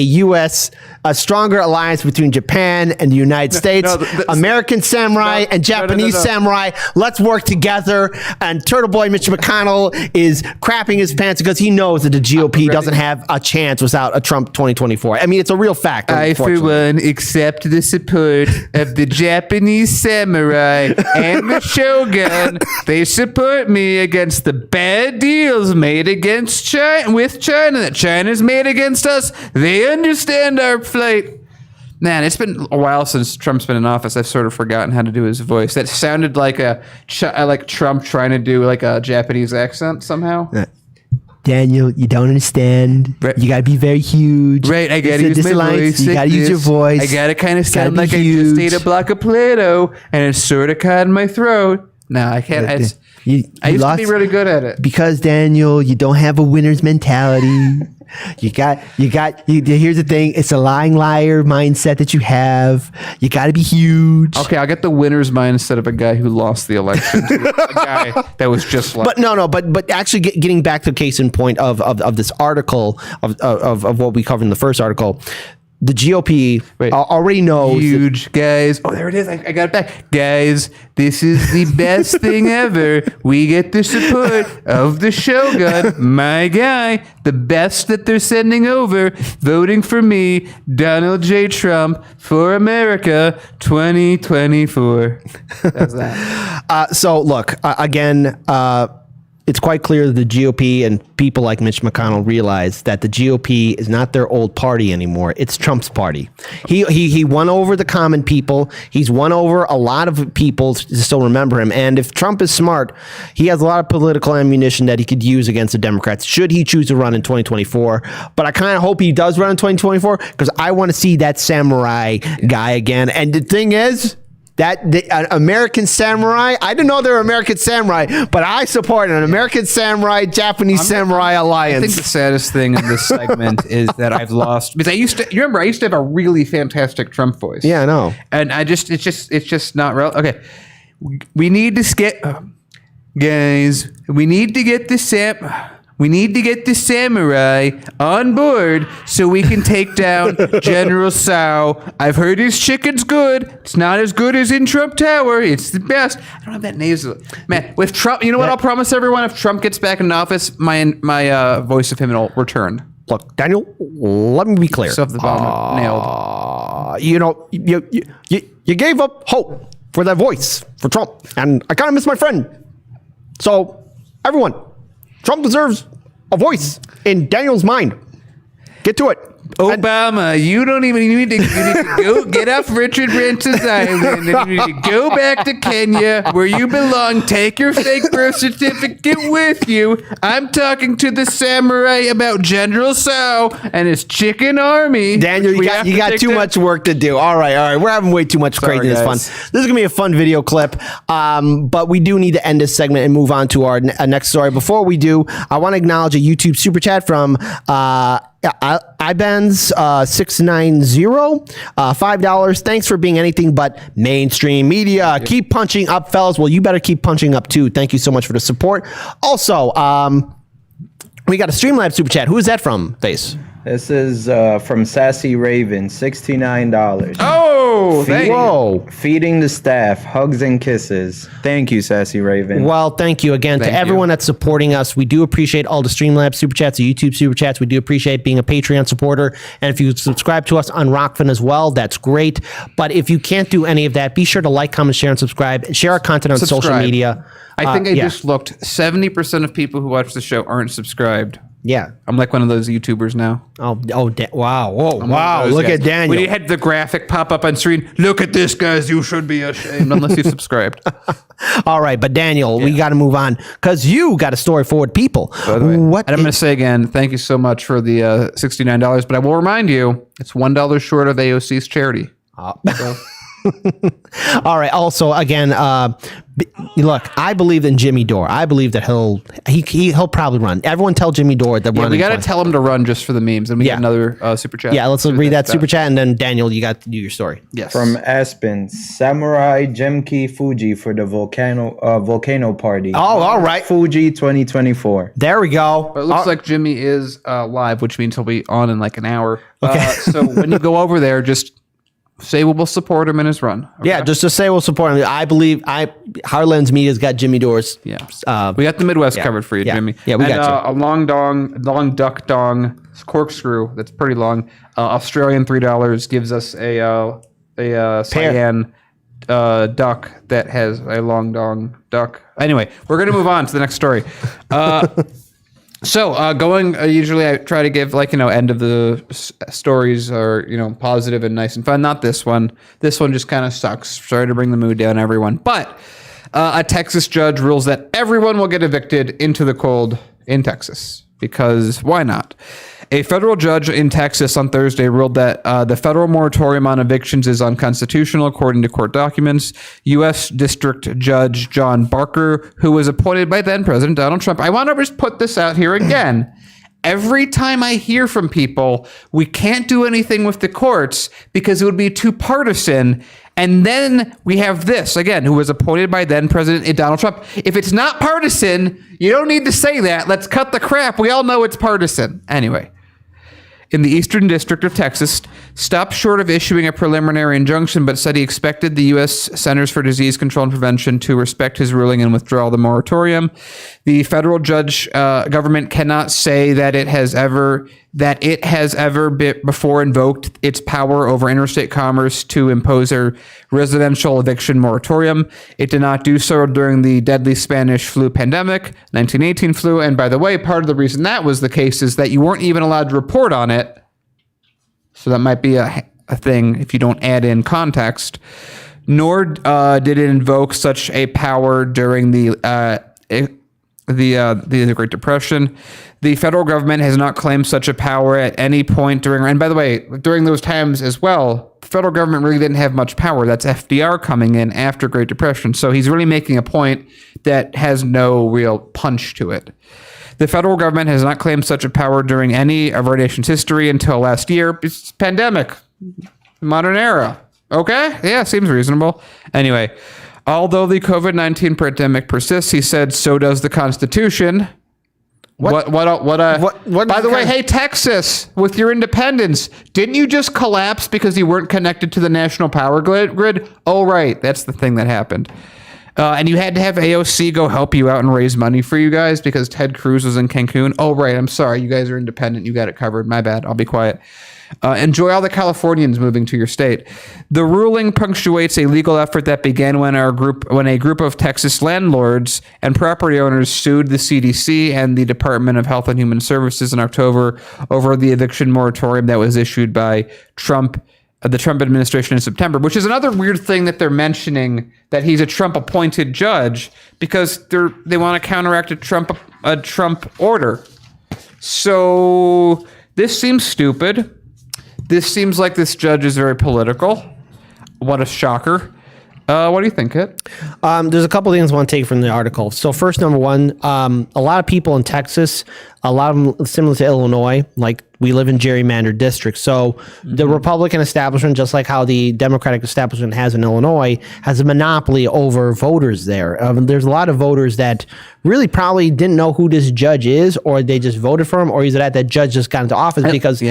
D: a stronger alliance between Japan and the United States, American samurai and Japanese samurai. Let's work together. And Turtle Boy Mitch McConnell is crapping his pants because he knows that the GOP doesn't have a chance without a Trump 2024. I mean, it's a real fact.
A: I, for one, accept the support of the Japanese samurai and the shogun. They support me against the bad deals made against China that China's made against us. They understand our plight. Man, it's been a while since Trump's been in office. I've sort of forgotten how to do his voice. That sounded like like Trump trying to do like a Japanese accent somehow.
D: Daniel, you don't understand.
A: Right.
D: You gotta be very huge.
A: Right, I gotta use my voice.
D: You gotta use your voice.
A: I gotta kind of sound
D: Gotta
A: like
D: be
A: I just
D: huge.
A: ate a block of Play-Doh, and it's sort of caught in my throat. No, I can't. I used to be really good at it.
D: Because Daniel, you don't have a winner's mentality. Here's the thing. It's a lying liar mindset that you have. You got to be huge.
A: Okay, I'll get the winner's mindset of a guy who lost the election to a guy that was just like.
D: But actually getting back to the case in point of this article of what we covered in the first article. The GOP already knows.
A: Huge, guys. Oh, there it is. I got it back. Guys, this is the best thing ever. We get the support of the Shogun, my guy, the best that they're sending over, voting for me, Donald J. Trump, for America 2024. That's that.
D: So, look, again, it's quite clear that the GOP and people like Mitch McConnell realize that the GOP is not their old party anymore. It's Trump's party. He won over the common people. He's won over a lot of people to still remember him. And if Trump is smart, he has a lot of political ammunition that he could use against the Democrats should he choose to run in 2024. But I kind of hope he does run in 2024 because I want to see that samurai guy again. And the thing is, that the American samurai, I didn't know they were American samurai, but I support an American samurai, Japanese samurai alliance.
A: I think the saddest thing in this segment is that I've lost because I used to have a really fantastic Trump voice.
D: Yeah, I know.
A: And it's just not real. Okay, we need to get guys. We need to get the We need to get the samurai on board so we can take down General Tsao. I've heard his chicken's good. It's not as good as in Trump Tower. It's the best. I don't have that nasal. Man, with Trump, you know what I'll promise everyone? If Trump gets back in office, my voice of him will return.
D: Look, Daniel, let me be clear.
A: Stuff the bottom nailed.
D: You know, you gave up hope for that voice for Trump, and I kind of miss my friend. So, everyone, Trump deserves a voice in Daniel's mind. Get to it.
A: Obama, you need to go get off Richard Branson's island and you need to go back to Kenya where you belong. Take your fake birth certificate with you. I'm talking to the samurai about General Tsao and his chicken army.
D: Daniel, you got too much work to do. All right. We're having way too much craziness fun. This is going to be a fun video clip, but we do need to end this segment and move on to our next story. Before we do, I want to acknowledge a YouTube super chat from Ibanz 690, $5. Thanks for being anything but mainstream media. Keep punching up, fellas. Well, you better keep punching up too. Thank you so much for the support. Also, we got a Streamlabs super chat. Who is that from, Face?
K: This is from Sassy Raven, $69.
A: Oh, whoa.
K: Feeding the staff, hugs and kisses. Thank you, Sassy Raven.
D: Well, thank you again to everyone that's supporting us. We do appreciate all the Streamlabs super chats, the YouTube super chats. We do appreciate being a Patreon supporter. And if you subscribe to us on Rockfin as well, that's great. But if you can't do any of that, be sure to like, comment, share, and subscribe. Share our content on social media.
A: I think I just looked. 70% of people who watch the show aren't subscribed.
D: Yeah.
A: I'm like one of those YouTubers now.
D: Wow. Whoa, wow. Look at Daniel.
A: When you had the graphic pop up on screen, look at this, guys. You should be ashamed unless you subscribed.
D: All right. But Daniel, we got to move on because you got a story for people.
A: And I'm going to say again, thank you so much for the $69. But I will remind you, it's $1 short of AOC's charity.
D: All right. Also, again, look, I believe in Jimmy Dore. I believe that he'll probably run. Everyone tell Jimmy Dore that
A: we got to tell him to run just for the memes. And we get another super chat.
D: Yeah, let's read that super chat, and then Daniel, you got to do your story.
A: Yes.
K: From Aspen, Samurai Jemki Fuji for the volcano party.
D: Oh, all right.
K: Fuji 2024.
D: There we go.
A: But it looks like Jimmy is live, which means he'll be on in like an hour. Okay. So when you go over there, just say we'll support him in his run.
D: Okay? Yeah, just to say we'll support him. I believe Heartlands Media's got Jimmy Dore's.
A: Yeah, we got the Midwest covered for you, Jimmy.
D: Yeah, we got you.
A: A long duck dong corkscrew that's pretty long. Australian $3 gives us a cyan duck that has a long dong duck. Anyway, we're gonna move on to the next story. So usually I try to give end of the stories are, positive and nice and fun. Not this one. This one just kind of sucks. Sorry to bring the mood down, everyone. But a Texas judge rules that everyone will get evicted into the cold in Texas. because why not? A federal judge in Texas on Thursday ruled that the federal moratorium on evictions is unconstitutional, according to court documents. U.S. District Judge John Barker, who was appointed by then President Donald Trump. I want to just put this out here again. Every time I hear from people, we can't do anything with the courts because it would be too partisan. And then we have this, again, who was appointed by then President Donald Trump. If it's not partisan, you don't need to say that. Let's cut the crap. We all know it's partisan. Anyway. In the Eastern District of Texas, stopped short of issuing a preliminary injunction, but said he expected the U.S. Centers for Disease Control and Prevention to respect his ruling and withdraw the moratorium. The federal government cannot say that it has ever before invoked its power over interstate commerce to impose a residential eviction moratorium. It did not do so during the deadly Spanish flu pandemic, 1918 flu. And by the way, part of the reason that was the case is that you weren't even allowed to report on it. So that might be a thing if you don't add in context. Nor did it invoke such a power during the Great Depression. The federal government has not claimed such a power at any point during, and by the way, during those times as well, the federal government really didn't have much power. That's FDR coming in after Great Depression. So he's really making a point that has no real punch to it. The federal government has not claimed such a power during any of our nation's history until last year. It's pandemic, modern era. Okay? Yeah, seems reasonable. Anyway, although the COVID-19 pandemic persists, he said, so does the Constitution. By the way, hey, Texas, with your independence, didn't you just collapse because you weren't connected to the national power grid? Oh, right. That's the thing that happened. And you had to have AOC go help you out and raise money for you guys because Ted Cruz was in Cancun. Oh, right. I'm sorry. You guys are independent. You got it covered. My bad. I'll be quiet. Enjoy all the Californians moving to your state. The ruling punctuates a legal effort that began when a group of Texas landlords and property owners sued the CDC and the Department of Health and Human Services in October over the eviction moratorium that was issued by the Trump administration in September, which is another weird thing that they're mentioning, that he's a Trump-appointed judge because they want to counteract a Trump order. So this seems stupid. This seems like this judge is very political. What a shocker. What do you think, Kit?
D: There's a couple things I want to take from the article. So first, number one, a lot of people in Texas, a lot of them similar to Illinois, like we live in gerrymandered districts. So the Republican establishment, just like how the Democratic establishment has in Illinois, has a monopoly over voters there. There's a lot of voters that really probably didn't know who this judge is, or they just voted for him, or is it that judge just got into office because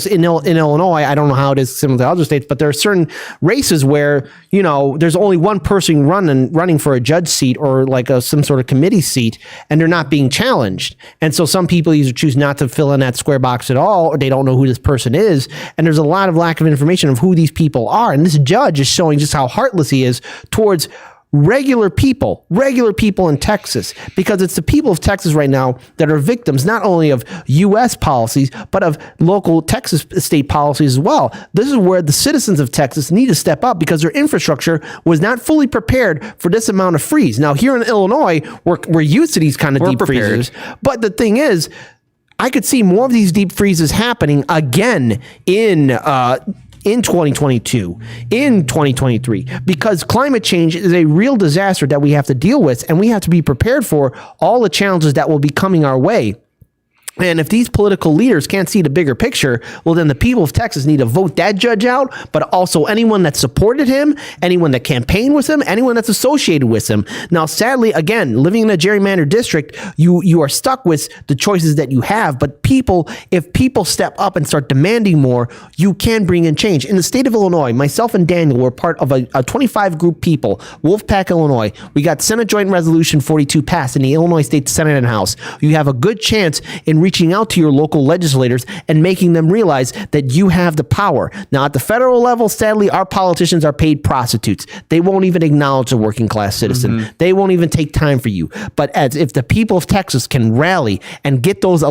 D: in Illinois, I don't know how it is similar to other states, but there are certain races where, there's only one person running for a judge seat or like some sort of committee seat, and they're not being challenged. And so some people either choose not to fill in that square box at all, or they don't know who this person is. And there's a lot of lack of information of who these people are. And this judge is showing just how heartless he is towards regular people in Texas, because it's the people of Texas right now that are victims not only of U.S. policies, but of local Texas state policies as well. This is where the citizens of Texas need to step up because their infrastructure was not fully prepared for this amount of freeze. Now, here in Illinois, we're used to these kind of deep freezes. But the thing is, I could see more of these deep freezes happening again in 2022, in 2023, because climate change is a real disaster that we have to deal with, and we have to be prepared for all the challenges that will be coming our way. And if these political leaders can't see the bigger picture, well, then the people of Texas need to vote that judge out, but also anyone that supported him, anyone that campaigned with him, anyone that's associated with him. Now, sadly, again, living in a gerrymandered district, you are stuck with the choices that you have. But if people step up and start demanding more, you can bring in change. In the state of Illinois, myself and Daniel were part of a 25-group people, Wolfpack, Illinois. We got Senate Joint Resolution 42 passed in the Illinois State Senate and House. You have a good chance in reaching out to your local legislators and making them realize that you have the power. Now, at the federal level, sadly, our politicians are paid prostitutes. They won't even acknowledge the working class citizen. They won't even take time for you. But if the people of Texas can rally and get those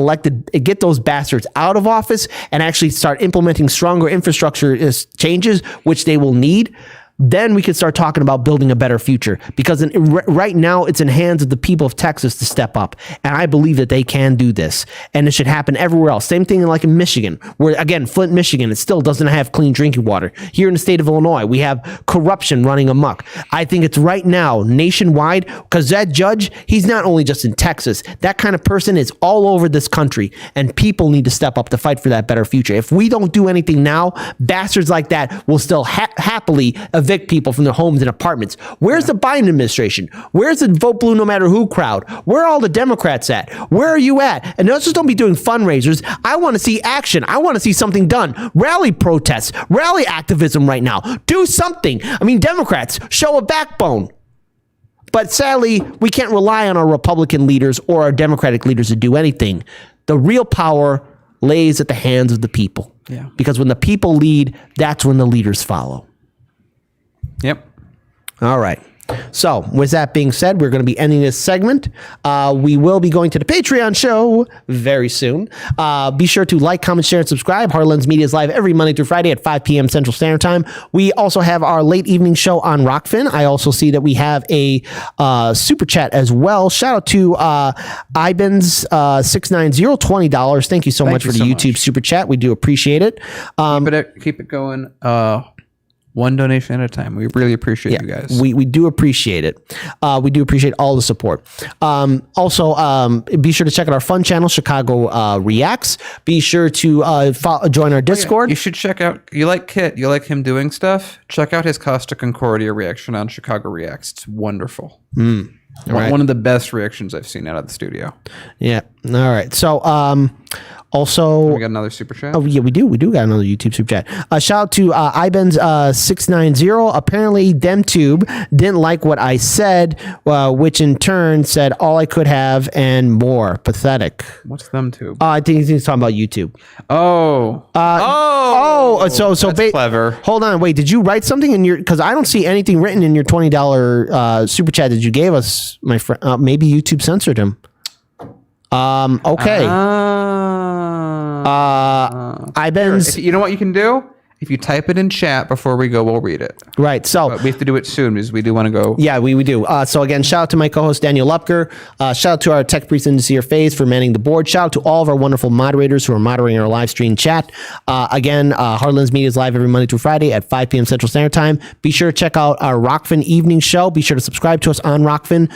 D: bastards out of office and actually start implementing stronger infrastructure changes, which they will need, then we can start talking about building a better future, because right now it's in hands of the people of Texas to step up. And I believe that they can do this, and it should happen everywhere else. Same thing like in Michigan, where again, Flint, Michigan, it still doesn't have clean drinking water. Here in the state of Illinois, we have corruption running amok. I think it's right now nationwide, because that judge, he's not only just in Texas. That kind of person is all over this country, and people need to step up to fight for that better future. If we don't do anything now, bastards like that will still happily evict people from their homes and apartments. Where's the Biden administration? Where's the vote blue no matter who crowd? Where are all the Democrats at? Where are you at? And just don't be doing fundraisers. I want to see action. I want to see something done. Rally protests, rally activism right now. Do something. I mean, Democrats, show a backbone. But sadly, we can't rely on our Republican leaders or our Democratic leaders to do anything. The real power lays at the hands of the people.
A: Yeah.
D: Because when the people lead, that's when the leaders follow.
A: Yep.
D: All right. So with that being said, we're going to be ending this segment. We will be going to the Patreon show very soon. Be sure to like, comment, share, and subscribe. Heartlands Media is live every Monday through Friday at 5 p.m. Central Standard Time. We also have our late evening show on Rockfin. I also see that we have a super chat as well. Shout out to Ibens 690, $20. Thank you so much for the YouTube super chat. We do appreciate it.
A: Keep it going. One donation at a time. We really appreciate you guys.
D: We do appreciate it. We do appreciate all the support. Also, be sure to check out our fun channel, Chicago Reacts. Be sure to join our Discord.
A: You should check out, you like Kit, you like him doing stuff, check out his Costa Concordia reaction on Chicago Reacts. It's wonderful.
D: Right.
A: One of the best reactions I've seen out of the studio.
D: Yeah. All right. So, also,
A: we got another super chat.
D: Oh yeah, we do got another YouTube super chat. Shout out to Ibens 690. Apparently, DemTube didn't like what I said, which in turn said all I could have and more. Pathetic.
A: What's DemTube?
D: I think he's talking about YouTube. So
A: that's clever.
D: Hold on, wait. Did you write something in your? Because I don't see anything written in your $20 super chat that you gave us, my friend. Maybe YouTube censored him. Okay. Ibens.
A: You know what you can do? If you type it in chat before we go, we'll read it.
D: Right. So
A: but we have to do it soon because we do want to go.
D: Yeah, we do. So again, shout out to my co-host Daniel Lupker. Shout out to our tech priest to see your face for manning the board. Shout out to all of our wonderful moderators who are moderating our live stream chat. Again, Heartlands Media is live every Monday through Friday at 5 p.m. Central Standard Time. Be sure to check out our Rockfin evening show. Be sure to subscribe to us on Rockfin.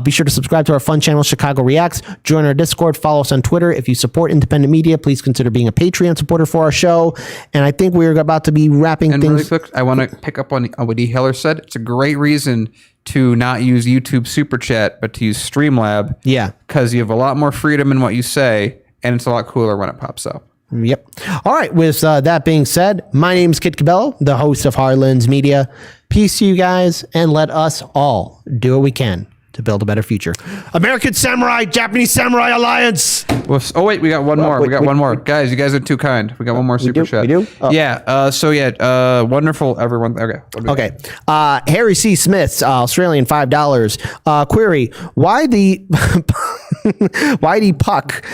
D: Be sure to subscribe to our fun channel, Chicago Reacts. Join our Discord. Follow us on Twitter. If you support independent media, please consider being a Patreon supporter for our show. And I think we're about to be wrapping
A: and
D: things.
A: really quick, I want to pick up on what D. Heller said. It's a great reason to not use YouTube Super Chat, but to use Streamlab.
D: Yeah.
A: Because you have a lot more freedom in what you say, and it's a lot cooler when it pops up.
D: Yep. All right. With that being said, my name is Kit Cabello, the host of Heartlands Media. Peace to you guys, and let us all do what we can to build a better future. American Samurai, Japanese Samurai Alliance.
A: Oh wait, we got one more. We got one more. Guys, you guys are too kind. We got one more super chat.
D: We do? Oh.
A: Yeah. Wonderful, everyone. Okay.
D: Harry C. Smith, Australian $5. Query: Why the puck?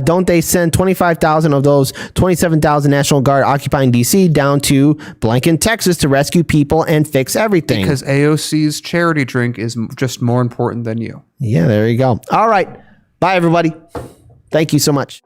D: Don't they send 25,000 of those 27,000 National Guard occupying DC down to Blanken, Texas, to rescue people and fix everything?
A: Because AOC's charity drink is just more important than you.
D: Yeah, there you go. All right. Bye, everybody. Thank you so much.